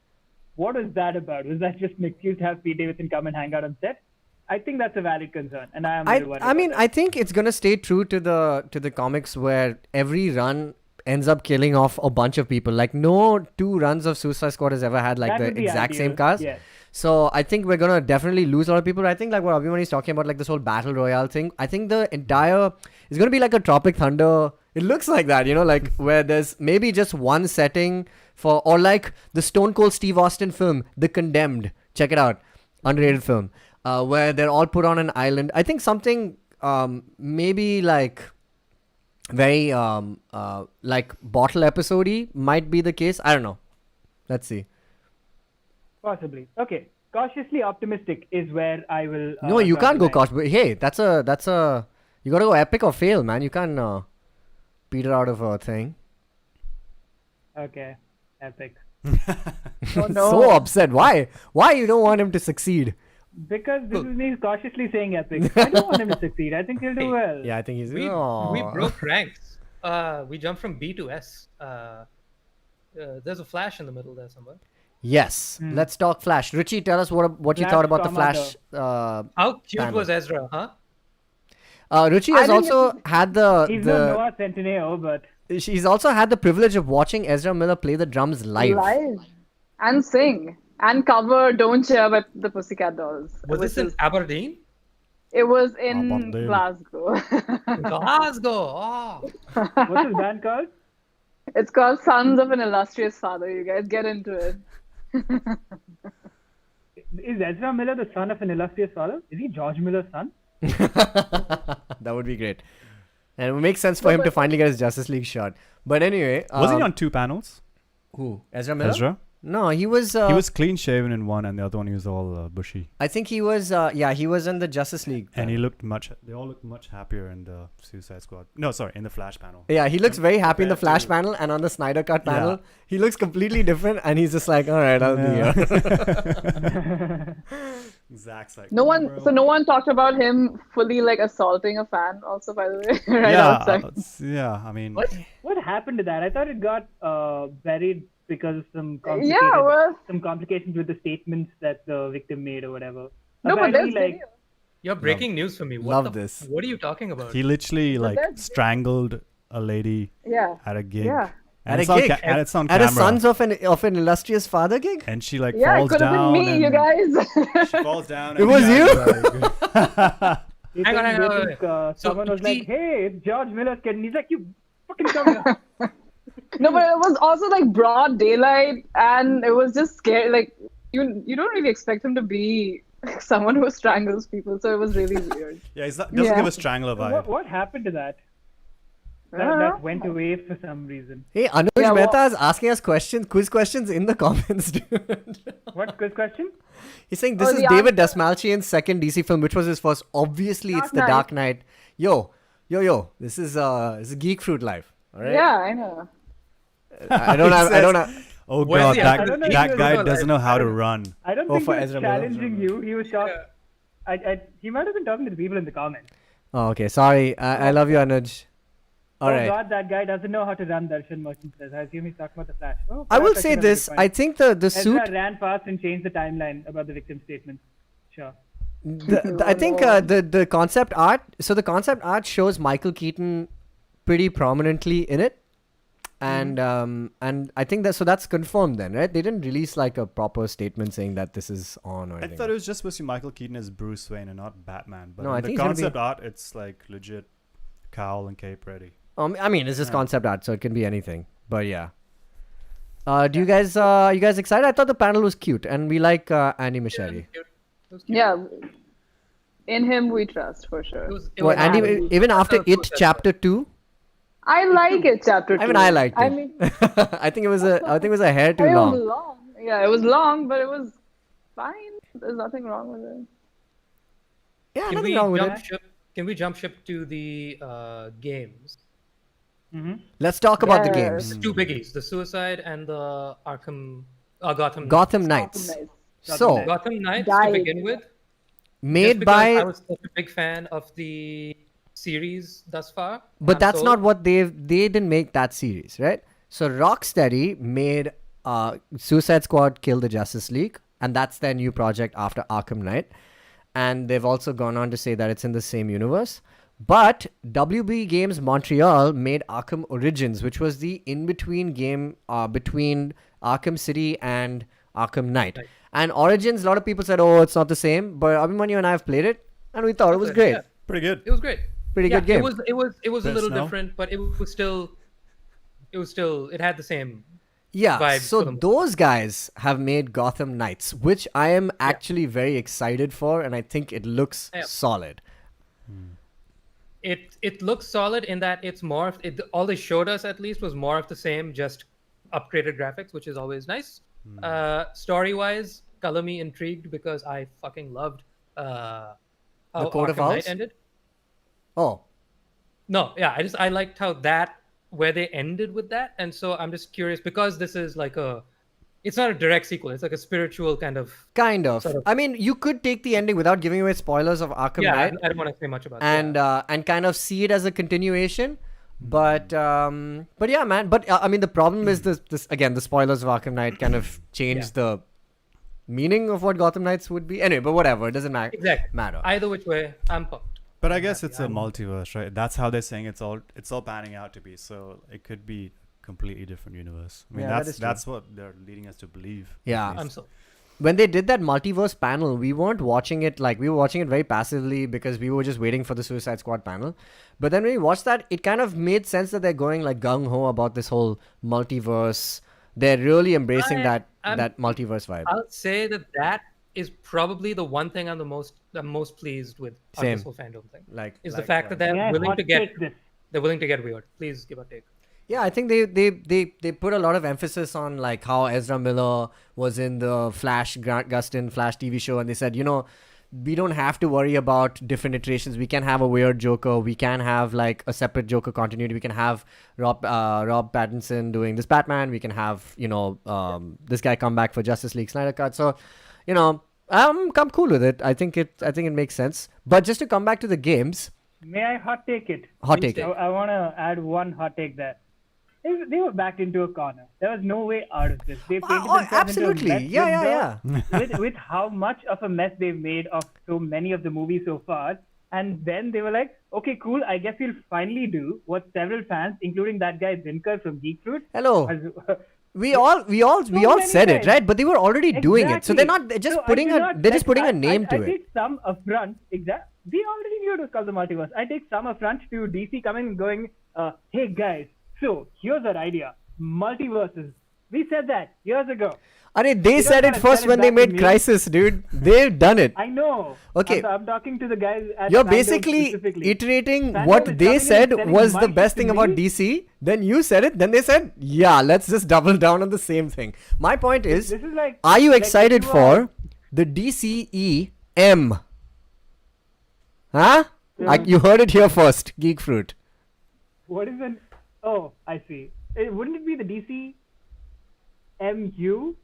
what was that about? Was that just an excuse to have Pete Davidson come and hang out on set? I think that's a valid concern, and I am. I mean, I think it's gonna stay true to the comics where every run ends up killing off a bunch of people. Like no 2 runs of Suicide Squad has ever had like That the would be exact ideal, same cast. yes. So I think we're gonna definitely lose a lot of people. I think like what everyone is talking about, like this whole battle royale thing. I think the entire is gonna be like a Tropic Thunder. It looks like that, like where there's maybe just one setting or like the Stone Cold Steve Austin film, The Condemned. Check it out, underrated film. Where they're all put on an island. I think something maybe like very like bottle episode-y might be the case. I don't know. Let's see. Possibly. Okay. Cautiously optimistic is where I will. No, you draw can't the go line. cost. Hey, that's a. You gotta go epic or fail, man. You can't peter out of a thing. Okay. Epic. Oh, no. So upset. Why? Why you don't want him to succeed? Because this is me cautiously saying epic. I don't want him to succeed. I think he'll do well. Yeah, I think he's. we Aw. broke ranks. We jumped from B to S. There's a Flash in the middle there somewhere. Yes. Let's talk Flash. Richie, tell us what you Flash thought about the Commander. Flash. How cute Panel. was Ezra, huh? Richie I has think also had He's no Noah Centineo, but she's also had the privilege of watching Ezra Miller play the drums live. And sing and cover "Don't Cheer" by the Pussycat Dolls. Was this in Aberdeen? It was in Aberdeen. Glasgow. Glasgow. Oh. what's his band called? It's called Sons of an Illustrious Father. You guys get into it. Is Ezra Miller the son of an illustrious father? Is he George Miller's son? That would be great. And it would make sense for him to finally get his Justice League shot. But anyway. Wasn't he on 2 panels? Who? Ezra Miller? Ezra. No, he was. He was clean shaven in one, and the other one he was all bushy. I think he was. Yeah, he was in the Justice League. And he panel. looked much. They all looked much happier in the Suicide Squad. No, sorry, in the Flash panel. Yeah, he looks very happy in the compared Flash to- panel, and on the Snyder Cut panel, Yeah. he looks completely different, and he's just like, all right, I'll be here. Zach's like. No "Come on, one, bro." so no one talked about him fully like assaulting a fan. Also, by the way, right yeah, outside. yeah. I mean, What happened to that? I thought it got buried because of some Yeah, well, some complications with the statements that the victim made or whatever. no, but there's Apparently, like, video. You're breaking news for me. What Love the this. What are you talking about? he literally like that's- strangled a lady Yeah, at a gig. yeah. And At it's a on gig? and it's on At a camera. Sons of an illustrious father gig? And she like Yeah, it falls could have down. been me, you and guys. She falls down. It and was the you? guy's like- they Hang on, think- hang on, they wait, think, wait. So someone was the- like, "Hey, it's George Miller's kid," and he's like, "You fucking come here." No, but it was also like broad daylight, and it was just scary. Like you don't really expect him to be someone who strangles people, so it was really weird. yeah, he's not, doesn't Yeah. give a strangler vibe. What happened to that? I don't That know. went away for some reason. Hey, Anuj Yeah, Mehta well- is asking us quiz questions in the comments, dude. What good question? He's saying this Oh, is the David answer- Dasmalchian's second DC film, which was his first. Obviously, it's Dark The Knight. Dark Knight. Yo. This is Geek Fruit Live. All right. Yeah, I know. I don't have. I don't have. Oh Where's god, the that, I don't know if that you guy know, doesn't know how to run. I don't Oh, think for he was Ezra Miller. challenging you. He was talking. He might have been talking to the people in the comments. Oh, okay. Sorry. I love you, Anuj. All Oh right. God, that guy doesn't know how to run. Darshan Merchant says. I assume he's talking about the Flash. Oh, I will perhaps say should have this. defined. I think the suit. Ezra ran fast and changed the timeline about the victim statements. Sure. I think the concept art. So the concept art shows Michael Keaton pretty prominently in it, and I think that's confirmed then, right? They didn't release like a proper statement saying that this is on or I anything. thought it was just supposed to be Michael Keaton as Bruce Wayne and not Batman. But No, in I the think it's gonna be- concept art, it's like legit cowl and cape ready. I mean, it's just concept art, so it can be anything. But yeah. Do you guys are you guys excited? I thought the panel was cute, and we like Andy Machete. Yeah, in him we trust for sure. Well, Andy, even after It Chapter 2, I like it, chapter 2. I mean, I liked it. I mean, I think it was a hair too it was long. long. Yeah, it was long, but it was fine. There's nothing wrong with it. Yeah, Can nothing we wrong with jump it. ship? Can we jump ship to the games? Let's talk about the Yeah. games. The two biggies: the Suicide and the Gotham. Gotham Knights. Nice. So, Gotham Knights to Died. begin with. Just made because I by, was such a big fan of the series thus far. but I'm that's sold. not what they didn't make that series, right? So Rocksteady made Suicide Squad Kill the Justice League, and that's their new project after Arkham Knight. And they've also gone on to say that it's in the same universe. But WB Games Montreal made Arkham Origins, which was the in-between game between Arkham City and Arkham Knight. Right. And Origins, a lot of people said, oh, it's not the same. But Abhimanyu and I have played it, and we thought it was great. Yeah, Pretty good. it was great. Pretty Yeah, good game. It was a Best little now? different, but it was still it had the same. Yeah, vibes so for them. those guys have made Gotham Knights, which I am actually very excited for, and I think it looks Yeah. solid. It looks solid in that it's more of it, all they showed us at least was more of the same, just upgraded graphics, which is always nice. Story wise, color me intrigued because I fucking loved how Court of Arkham Knight Owls? ended. Oh, No, yeah, I liked how where they ended with that, and so I'm just curious because this is like it's not a direct sequel, it's like a spiritual kind of. kind of. Sort of. I mean, you could take the ending without giving away spoilers of Arkham Yeah, Knight I don't want to say much about that. and kind of see it as a continuation. But yeah, man. But I mean, the problem is this again. The spoilers of Arkham Knight kind of change the meaning of what Gotham Knights would be. Anyway, but whatever. It doesn't Exactly. matter. Either which way, I'm pumped. But I guess it's a multiverse, right? That's how they're saying it's all panning out to be. So it could be completely different universe. I mean, Yeah, that is true. that's what they're leading us to believe. Yeah. at I'm least. so. When they did that multiverse panel, we weren't watching it like we were watching it very passively because we were just waiting for the Suicide Squad panel. But then when we watched that, it kind of made sense that they're going like gung ho about this whole multiverse. They're really embracing I'm- that multiverse vibe. I'll say that is probably the one thing I'm most pleased with on Same. this whole fandom thing. Like Is the fact that Yeah, they're willing hot to get take this. weird. Please give a take. Yeah, I think they put a lot of emphasis on like how Ezra Miller was in the Flash Grant Gustin Flash TV show, and they said, we don't have to worry about different iterations. We can have a weird Joker. We can have like a separate Joker continuity. We can have Rob Pattinson doing this Batman. We can have this guy come back for Justice League Snyder Cut. So, I'm cool with it. I think it makes sense. But just to come back to the games. May I hot take it? Hot take it. I want to add one hot take there. They were backed into a corner. There was no way out of this. They painted themselves absolutely. into a mess Yeah. with how much of a mess they've made of so many of the movies so far. And then they were like, okay, cool. I guess we'll finally do what several fans, including that guy Dinkar from Geek Fruit. Hello. We all said it, right? But they were already doing it. So they're just putting a name to it. I take some affront. Exactly. We already knew it was called the multiverse. I take some affront to DC coming and going, hey guys, so here's our idea. Multiverses. We said that years ago. They said it first when they made Crisis, dude. They've done it. I know. Okay. I'm talking to the guys at You're Fandome basically specifically. iterating Fandome what is they coming said and was selling the best thing to about me. DC. Then you said it. Then they said, yeah, let's just double down on the same thing. My point is, This is like, are you like excited if you are- for the DCEM? Huh? You heard it here first, Geek Fruit. What is an... Oh, I see. Wouldn't it be the DCMU?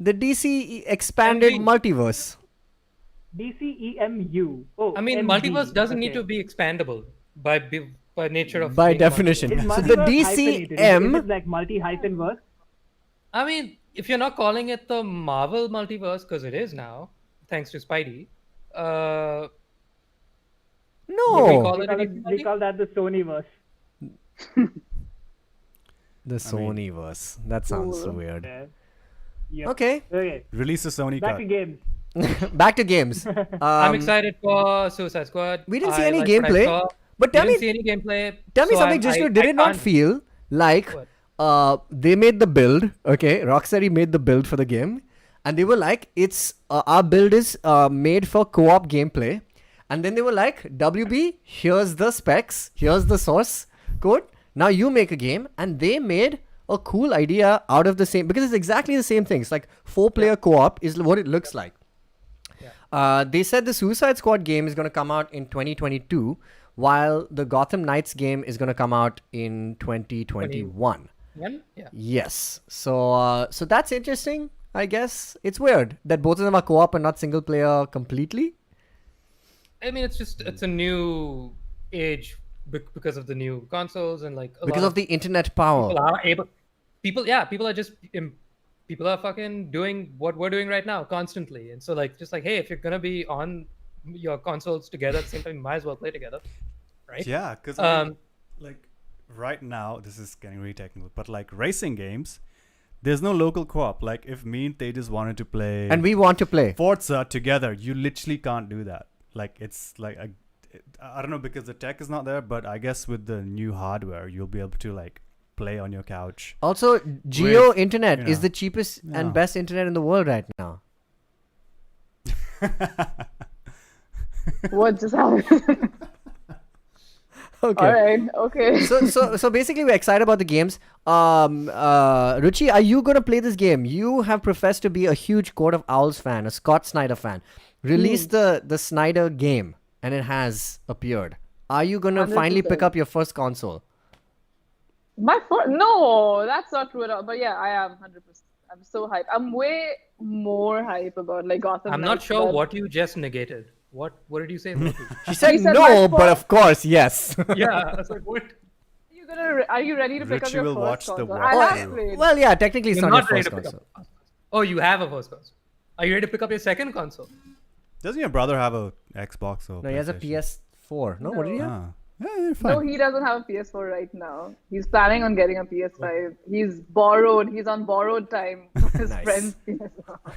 The DC expanded MV. multiverse. DCEMU. Oh, I mean, MG. multiverse doesn't need Okay. to be expandable by nature of By being a definition. Is multiverse. So the multiverse hyphenated? DCM Is it like multi-hyphen verse? I mean, if you're not calling it the Marvel multiverse, because it is now, thanks to Spidey. Would we No. call We it call, anything we call that the Sony verse. The Sony verse. That sounds Cool. weird. Yeah. Yep. Okay. Okay. Release a Sony Back cut. to games. Back to games. I'm excited for Suicide Squad. We didn't see I any liked what I gameplay. saw. But We tell didn't me, see any gameplay. tell me so something, Jishnu. Did it not can't- feel like What? they made the build? Okay, Rocksteady made the build for the game, and they were like, "It's our build is made for co-op gameplay," and then they were like, "WB, here's the specs, here's the source code. Now you make a game," and they made a cool idea out of the same because it's exactly the same thing. It's like 4-player co-op is what it looks like. They said the Suicide Squad game is going to come out in 2022, while the Gotham Knights game is going to come out in 2021. Yeah. Yes. So that's interesting, I guess. It's weird that both of them are co-op and not single player completely. I mean, it's a new age because of the new consoles and like Because of the internet power. people are just people are fucking doing what we're doing right now constantly, and so like just like, hey, if you're gonna be on your consoles together at the same time, you might as well play together, right? Yeah, because like right now, this is getting really technical, but like racing games, there's no local co-op. Like if me and Tejas wanted to play And we want to play. Forza together, you literally can't do that. Like it's like I don't know, because the tech is not there, but I guess with the new hardware, you'll be able to like play on your couch. Also, Geo With, internet you is know, the cheapest yeah. and best internet in the world right now. What just happened? Okay. All right. Okay. So basically we're excited about the games. Ruchi, are you gonna play this game? You have professed to be a huge Court of Owls fan, a Scott Snyder fan. Release the Snyder game, and it has appeared. Are you gonna finally pick 100%. up your first console? No, that's not true at all. But yeah, I am 100%. I'm so hyped. I'm way more hype about like Gotham. I'm not Knights sure than- what you just negated. What did you say? Murthy? She said He said no, my but first- of course yes. Yeah, I was like, what? Are you ready to pick up Richie your will first watch the console? walkthrough. I have played. Well, yeah, technically it's You're not not your ready first to pick console. up. Oh, you have a first console. Are you ready to pick up your second console? Doesn't your brother have a Xbox or No, he has a PlayStation? PS4. No, what did he have? Ah. Yeah, you're fine. No, he doesn't have a PS4 right now. He's planning on getting a PS5. He's on borrowed time from his Nice. friend's PS4.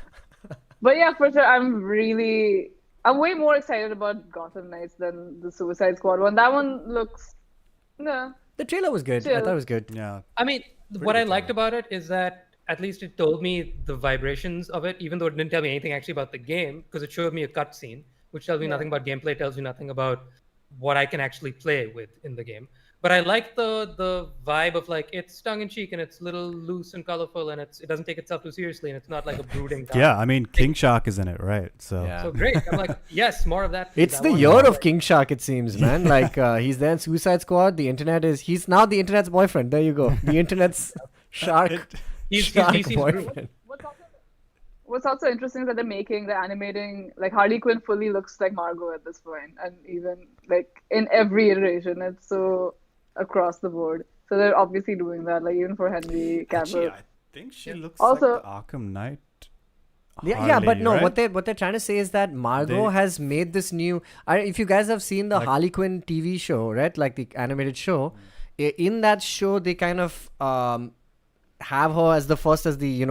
But yeah, for sure, I'm way more excited about Gotham Knights than the Suicide Squad one. That one looks, no. The trailer was good. I Chill. thought it was good. Yeah. I mean, what I good liked trailer. about it is that at least it told me the vibrations of it, even though it didn't tell me anything actually about the game, because it showed me a cutscene, which tells me nothing about gameplay, tells me nothing about what I can actually play with in the game. But I like the vibe of like it's tongue in cheek and it's a little loose and colorful and it doesn't take itself too seriously and it's not like a brooding. Yeah, I mean, King Shark is in it, right? So Yeah. So great. I'm like, yes, more of that. please. It's I the want year more of King Shark, it seems, man. Like he's there in Suicide Squad. He's now the internet's boyfriend. There you go. The internet's shark. He's shark DC's boyfriend. What's also interesting is that they're animating, like Harley Quinn fully looks like Margot at this point, and even like in every iteration, it's so across the board. So they're obviously doing that, like even for Henry actually, Cavill. I think she looks Also- like the Arkham Knight. Yeah, but Harley, no, right? what they're trying to say is that Margot They- has made this new. If you guys have seen the Like- Harley Quinn TV show, right, like the animated show, in that show they kind of have her as the first as the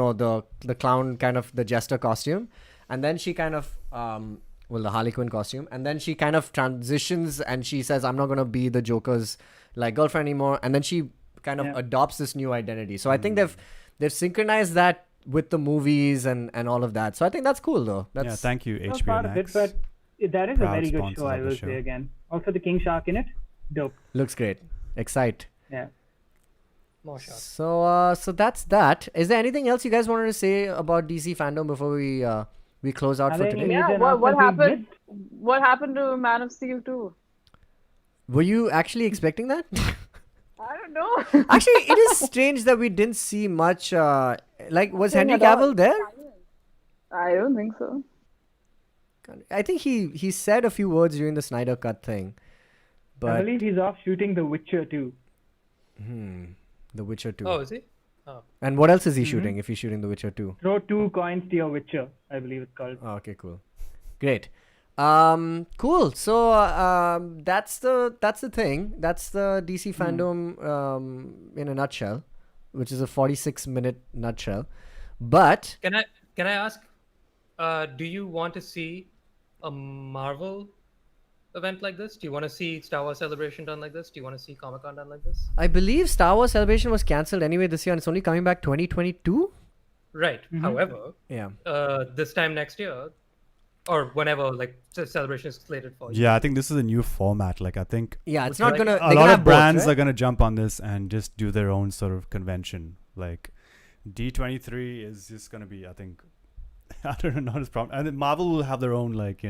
the clown kind of the jester costume, and then she kind of the Harley Quinn costume, and then she kind of transitions and she says, I'm not gonna be the Joker's like girlfriend anymore, and then she kind of adopts this new identity. So I think they've synchronized that with the movies and all of that. So I think that's cool though. That's Yeah, thank you, Not HBO part of it, Max. but that is a Proud very good sponsors show, I of the will show. say again. Also, the King Shark in it, dope. looks great. Excite. Yeah. more shots. So that's that. Is there anything else you guys wanted to say about DC fandom before we close out Are for there today? any Yeah, major what announcements we happened? What happened to Man of Steel 2? Were you actually expecting that? I don't know. Actually, it is strange that we didn't see much. Like, was Nothing Henry at all. Cavill there? I don't think so. I think he said a few words during the Snyder Cut thing, I but believe he's off shooting The Witcher 2. The Witcher 2. Oh, is he? Oh. And what else is he shooting if he's shooting The Witcher 2? Throw 2 coins to your Witcher, I believe it's called. Oh, okay, cool. Great. Cool. So that's the thing. That's the DC fandom in a nutshell, which is a 46-minute nutshell. But Can I ask? Do you want to see a Marvel event like this? Do you want to see Star Wars Celebration done like this? Do you want to see Comic Con done like this? I believe Star Wars Celebration was cancelled anyway this year, and it's only coming back 2022. Right. However, Yeah. this time next year, or whenever, like celebration is slated for. Yeah, I think this is a new format. Like, I think Yeah, it's you not like gonna. a they're lot gonna of have both, brands right? are gonna jump on this and just do their own sort of convention. Like, D23 is just gonna be, I think, I don't know, not as problem. And then Marvel will have their own, like,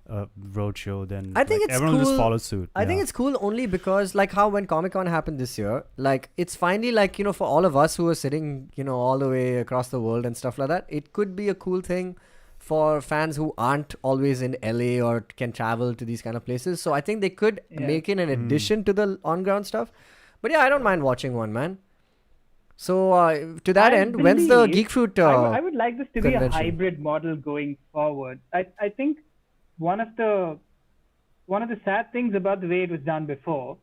roadshow. Then I think like, it's everyone will just cool. follow suit. I think it's cool only because, like, how when Comic Con happened this year, like, it's finally, like, for all of us who are sitting, all the way across the world and stuff like that, it could be a cool thing for fans who aren't always in LA or can travel to these kind of places. So I think they could make it an addition to the on-ground stuff. But yeah, I don't mind watching one, man. So to that I end, when's the believe- Geek Fruit? I would like this to be a convention. hybrid model going forward. I think one of the sad things about the way it was done before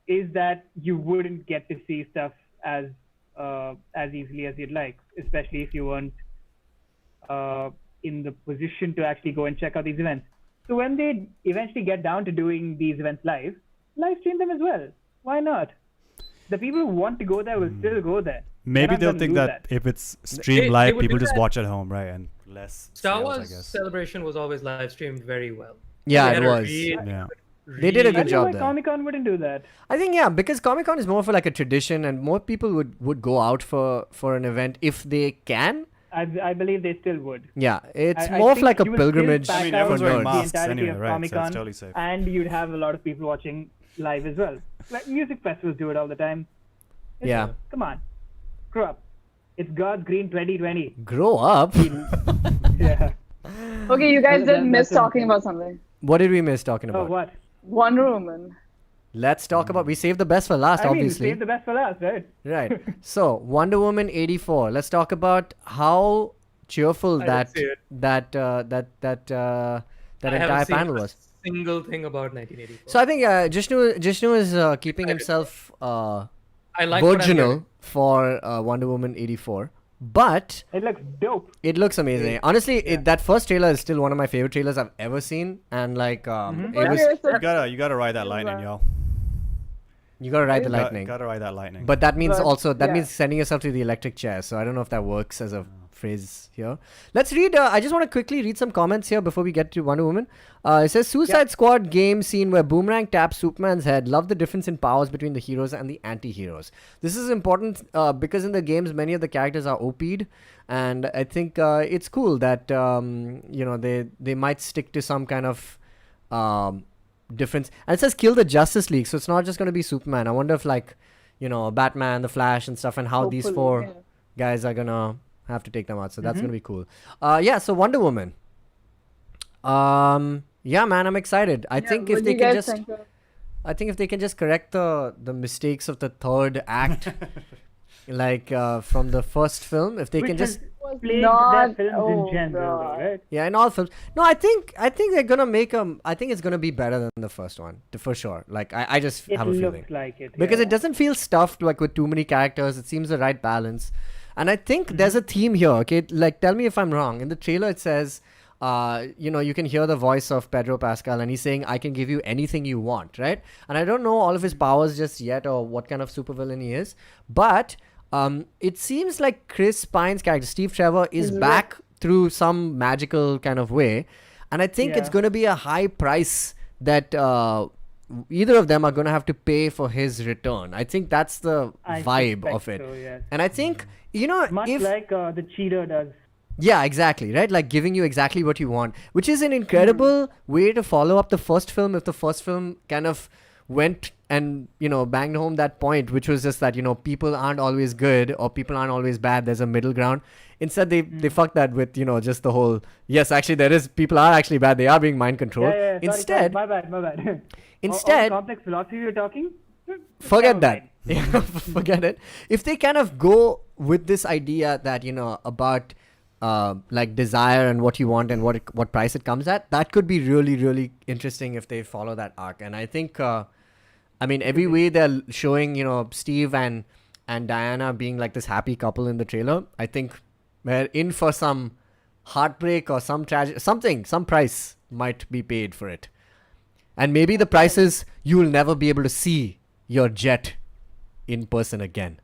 is that you wouldn't get to see stuff as easily as you'd like, especially if you weren't in the position to actually go and check out these events. So when they eventually get down to doing these events live stream them as well. Why not? The people who want to go there will still go there. Maybe They're not they'll gonna think do that if it's streamed They live, would people do just that. watch at home, right? And less Star sales, Wars I guess. Celebration was always live streamed very well. Yeah, They had it a was. Yeah. They did a I good don't know job why there. Comic-Con wouldn't do that. I think, yeah, because Comic-Con is more for like a tradition, and more people would go out for an event if they can. I believe they still would. Yeah, it's I more of think like a you would still pilgrimage pack I mean, out everyone's wearing nerds. masks the entirety anyway, of right? So Comic-Con, it's totally safe. and you'd have a lot of people watching live as well. Like music festivals do it all the time. Yeah. Come on, grow up. It's God's Green 2020. Grow up. Yeah. Okay, you guys That- didn't miss that's what I'm talking saying. about something. What did we miss talking Oh, about? what? Wonder Woman. Let's talk about. We saved the best for last, I mean, obviously. save the best for last, right? Right. So Wonder Woman 84. Let's talk about how cheerful I that didn't see it. that I haven't entire seen panel a was. single thing about 1984. So I think Jishnu is keeping himself I like what I'm virginal hearing. for Wonder Woman 84, but It looks dope. it looks amazing. Honestly, that first trailer is still one of my favorite trailers I've ever seen, and like it was. Okay, so- You gotta ride that lightning, y'all. You gotta ride the Gotta- lightning. Gotta ride that lightning. But that means But, also that yeah. means sending yourself to the electric chair. So I don't know if that works as a phrase here. Let's read. I just want to quickly read some comments here before we get to Wonder Woman. It says Suicide Squad game scene where Boomerang taps Superman's head. Love the difference in powers between the heroes and the anti-heroes. This is important because in the games many of the characters are OP'd, and I think it's cool that they might stick to some kind of difference. And it says kill the Justice League, so it's not just going to be Superman. I wonder if Batman, the Flash, and stuff, and how these four guys are gonna have to take them out. So that's gonna be cool. So Wonder Woman. Yeah, man, I'm excited. I think if they can just correct the mistakes of the third act, from the first film, if they can just plagued their films in general, though, right? Yeah, in all films. No, I think they're gonna make I think it's gonna be better than the first one, for sure. I just have a feeling. It looks like it. Because it doesn't feel stuffed with too many characters. It seems the right balance. And I think there's a theme here, okay? Tell me if I'm wrong. In the trailer it says, you can hear the voice of Pedro Pascal and he's saying, I can give you anything you want, right? And I don't know all of his powers just yet or what kind of supervillain he is. But it seems like Chris Pine's character, Steve Trevor, is back through some magical kind of way. And I think it's going to be a high price that either of them are going to have to pay for his return. I think that's the vibe of it. So, yes. And I think, much like the cheater does. Yeah, exactly, right? Like giving you exactly what you want, which is an incredible way to follow up the first film. If the first film kind of went and, banged home that point, which was just that, people aren't always good or people aren't always bad. There's a middle ground. Instead, they fucked that with, just the whole, yes, actually, people are actually bad. They are being mind controlled. Yeah, Instead, my bad. Instead, all complex philosophy you're talking? Forget that. Forget it. If they kind of go with this idea that, about desire and what you want and what price it comes at, that could be really, really interesting if they follow that arc. And I think, every way they're showing, Steve and Diana being like this happy couple in the trailer, I think we're in for some heartbreak or some price might be paid for it. And maybe the price is you will never be able to see your jet in person again.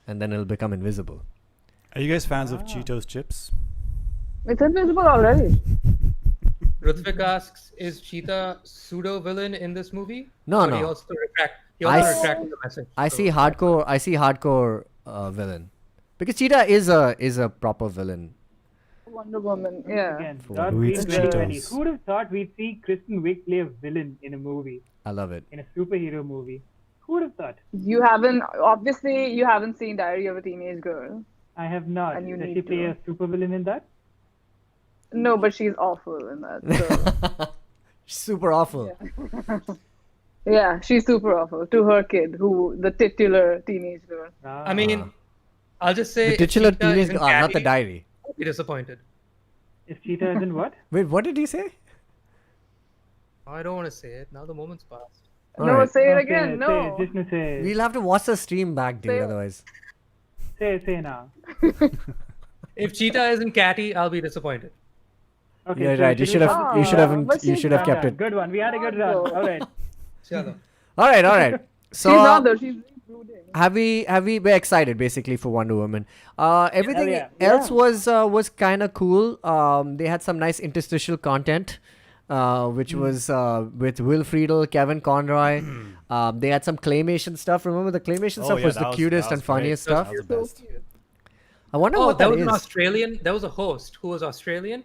And then it'll become invisible. Are you guys fans of Cheetos chips? It's invisible already. Rutvik asks, is Cheetah pseudo-villain in this movie? No. He also retracted the message. I see hardcore villain. Because Cheetah is a proper villain. Wonder Woman, yeah. Again, Who eats Cheetos? Who would have thought we'd see Kristen Wiig play a villain in a movie, I love it. in a superhero movie? Who would have thought? You haven't seen Diary of a Teenage Girl. I have not. And you Does need she play to. a supervillain in that? No, but she's awful in that. So. Super awful. Yeah, she's super awful to her kid, the titular teenage girl. I'll just say The titular if Cheetah teenage isn't not the catty, diary. I'll be disappointed. If Cheetah isn't what? Wait, what did he say? I don't want to say it. Now the moment's passed. Alright. Say it No, again. No. Just say. We'll have to watch the stream back, dude, Say- otherwise. Say now. If Cheetah isn't catty, I'll be disappointed. Okay. Yeah, so right. You should have kept it. Good one. We had a good run. All right. Chalo. All right. She's not So though. She's really brooding. we're excited basically for Wonder Woman. Everything yeah. else was kind of cool. They had some nice interstitial content, which was with Will Friedle, Kevin Conroy. They had some claymation stuff. Remember the claymation stuff was the cutest and funniest stuff. That was the best. I wonder Oh, what that that was is. an Australian. That was a host who was Australian.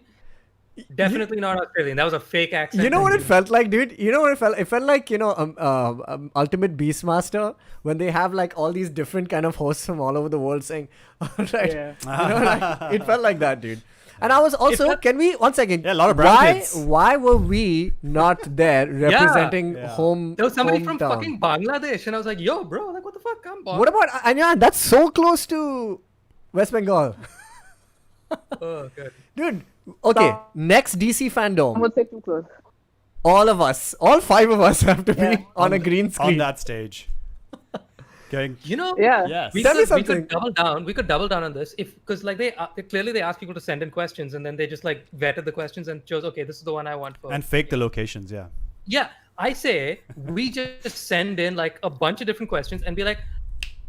Definitely not Australian. That was a fake accent. You know what it felt like, dude? You know what it felt? It felt like, Ultimate Beastmaster when they have like all these different kind of hosts from all over the world saying, all right. Yeah. It felt like that, dude. And I was also, can we, one second. Yeah, a lot of brackets. Why were we not there representing home? There was somebody from hometown? fucking Bangladesh, and I was like, "Yo, bro, like, what the fuck? Come on." What about, Anya? That's so close to West Bengal. Oh, good. Dude, okay, next DC I Fandome. would say too close. All of us, all 5 of us have to be on a green On screen. that stage. Going, You know, Yeah. yes. we Tell me could something. double down. We could double down on this because like they clearly asked people to send in questions, and then they just like vetted the questions and chose, okay, this is the one I want for. And fake the locations, yeah. Yeah, I say we just send in like a bunch of different questions and be like,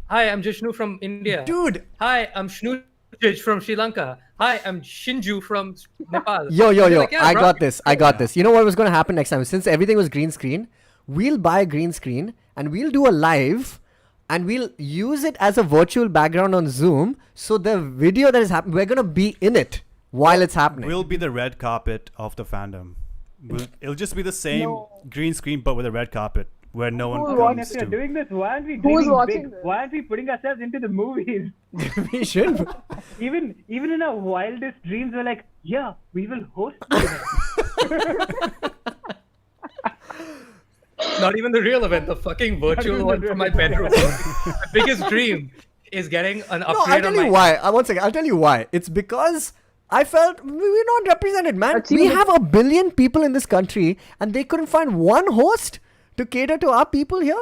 "Hi, I'm Jishnu from India." Dude, Hi, I'm Shnu Raj from Sri Lanka. Hi, I'm Shinju from Nepal. Yo, They're yo. like, yeah, I bro. got this. I got this. You know what was going to happen next time? Since everything was green screen, we'll buy a green screen and we'll do a live and we'll use it as a virtual background on Zoom. So the video that is happening, we're going to be in it while it's happening. We'll be the red carpet of the fandom. It'll just be the same No. green screen, but with a red carpet where no one Who's And comes if we are to. doing this, why aren't we Who's dreaming watching big? this? Why aren't we putting ourselves into the movies? We should. Even in our wildest dreams, we're like, yeah, we will host the event. Not even the real event, the fucking virtual even one the from real my bedroom. My biggest dream is getting an No, upgrade I'll tell on you my why. One second. I'll tell you why. It's because I felt we're not represented, man. We Achievement. have 1 billion people in this country and they couldn't find one host to cater to our people here.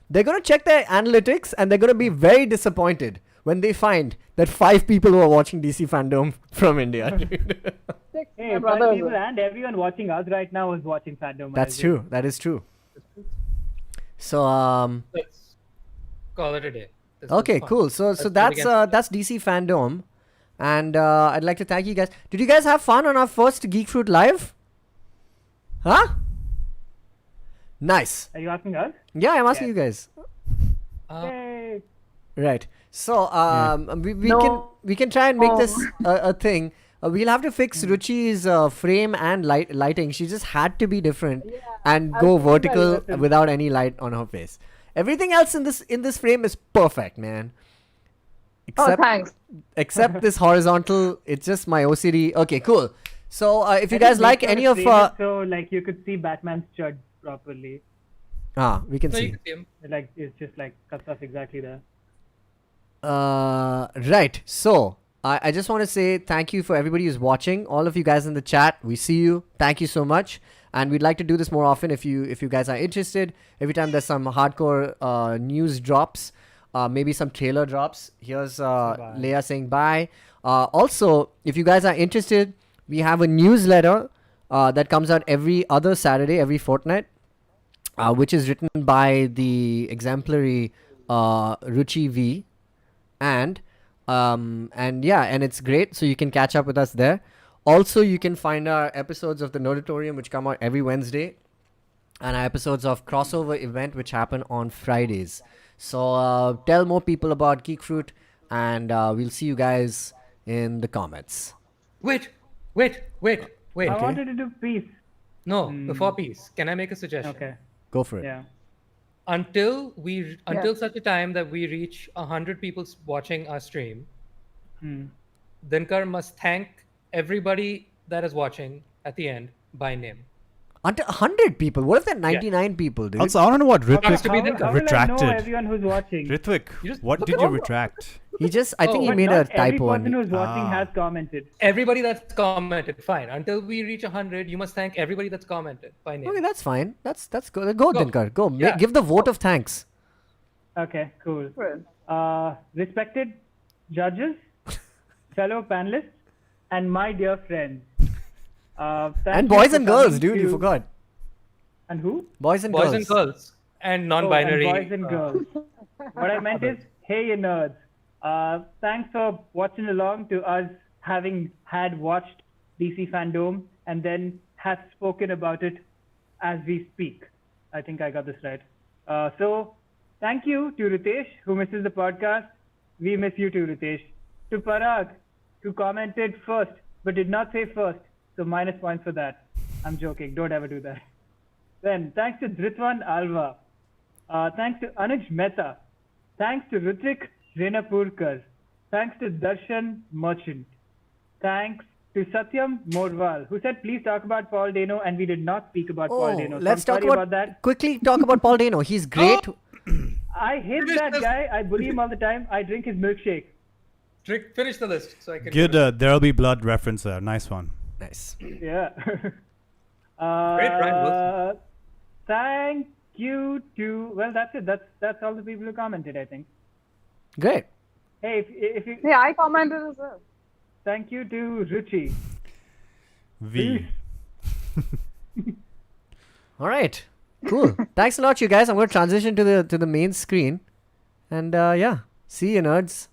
They're going to check their analytics and they're going to be very disappointed when they find that 5 people who are watching DC Fandome from India. Six, Hey, my five brother was people there. and everyone watching us right now is watching Fandom. That's true. That is true. So, Let's call it a day. This was okay, fun. cool. So Let's do it that's again. that's DC Fandome. And I'd like to thank you guys. Did you guys have fun on our first Geek Fruit Live? Huh? Nice. Are you asking us? Yeah, I'm asking Yes. you guys. Yay! Right. So No. we can try and make Oh. this a thing. We'll have to fix Ruchi's frame and lighting. She just had to be different and I'll go do that vertical later. without any light on her face. Everything else in this frame is perfect, man. Oh, Except thanks. except this horizontal. It's just my OCD. Okay, cool. So if you I guys think like we any should of frame it so like you could see Batman's chud properly. we can So you see. can see him. Like it's just like cuts off exactly there. Right. So I just want to say thank you for everybody who's watching. All of you guys in the chat, we see you. Thank you so much. And we'd like to do this more often if you guys are interested. Every time there's some hardcore news drops, maybe some trailer drops. Here's Leia saying bye. Also, if you guys are interested, we have a newsletter that comes out every other Saturday, every fortnight, which is written by the exemplary Ruchi V. And it's great, so you can catch up with us there. Also, you can find our episodes of the Nodatorium, which come out every Wednesday, and our episodes of Crossover Event, which happen on Fridays. So tell more people about Geek Fruit, and we'll see you guys in the comments. Wait. I wanted to do peace. No, before peace, can I make a suggestion? Okay. Go for it. Yeah. Until such a time that we reach 100 people watching our stream, Dinkar must thank everybody that is watching at the end by name. Until 100 people. What if there are 99 people, dude? Also, I don't know what Has to Ritwik be How the will I know retracted. everyone who's watching? Ritwik, You just what look did it you over. retract? I think he But made a not every typo. person And who's watching Ah. has commented. Everybody that's commented, fine. Until we reach 100, you must thank everybody that's commented by name. okay, that's fine. That's good. Go, Dinkar. Go. Yeah. Give the vote of thanks. Okay, cool. Friend. Respected judges, fellow panelists, and my dear friends. Thank And you boys for and girls, coming dude. You to- forgot. And who? Boys and Boys girls. and girls and Oh, non-binary. and boys and girls. What I meant is, hey, you nerds. Thanks for watching along to us having had watched DC Fandome and then have spoken about it as we speak. I think I got this right. So, thank you to Ritesh, who misses the podcast. We miss you too, Ritesh. To Parag, who commented first but did not say first. So, minus points for that. I'm joking. Don't ever do that. Then, thanks to Dritwan Alva. Thanks to Anuj Mehta. Thanks to Ritik Renapurkar. Thanks to Darshan Merchant. Thanks to Satyam Morwal, who said, please talk about Paul Dano, and we did not speak about Paul Dano. So let's I'm talk sorry about that. quickly talk about Paul Dano. He's great. I hate that guy. I bully him all the time. I drink his milkshake. Finish the list so I can. Good, There'll Be Blood reference there. Nice one. Nice. Yeah. Brian Wilson. Thank you to, well, that's it. That's all the people who commented, I think. Great. Hey, if you, Yeah, I commented as well. thank you to Ruchi. V. All right. Cool. Thanks a lot, you guys. I'm going to transition to the main screen. And yeah, see you, nerds.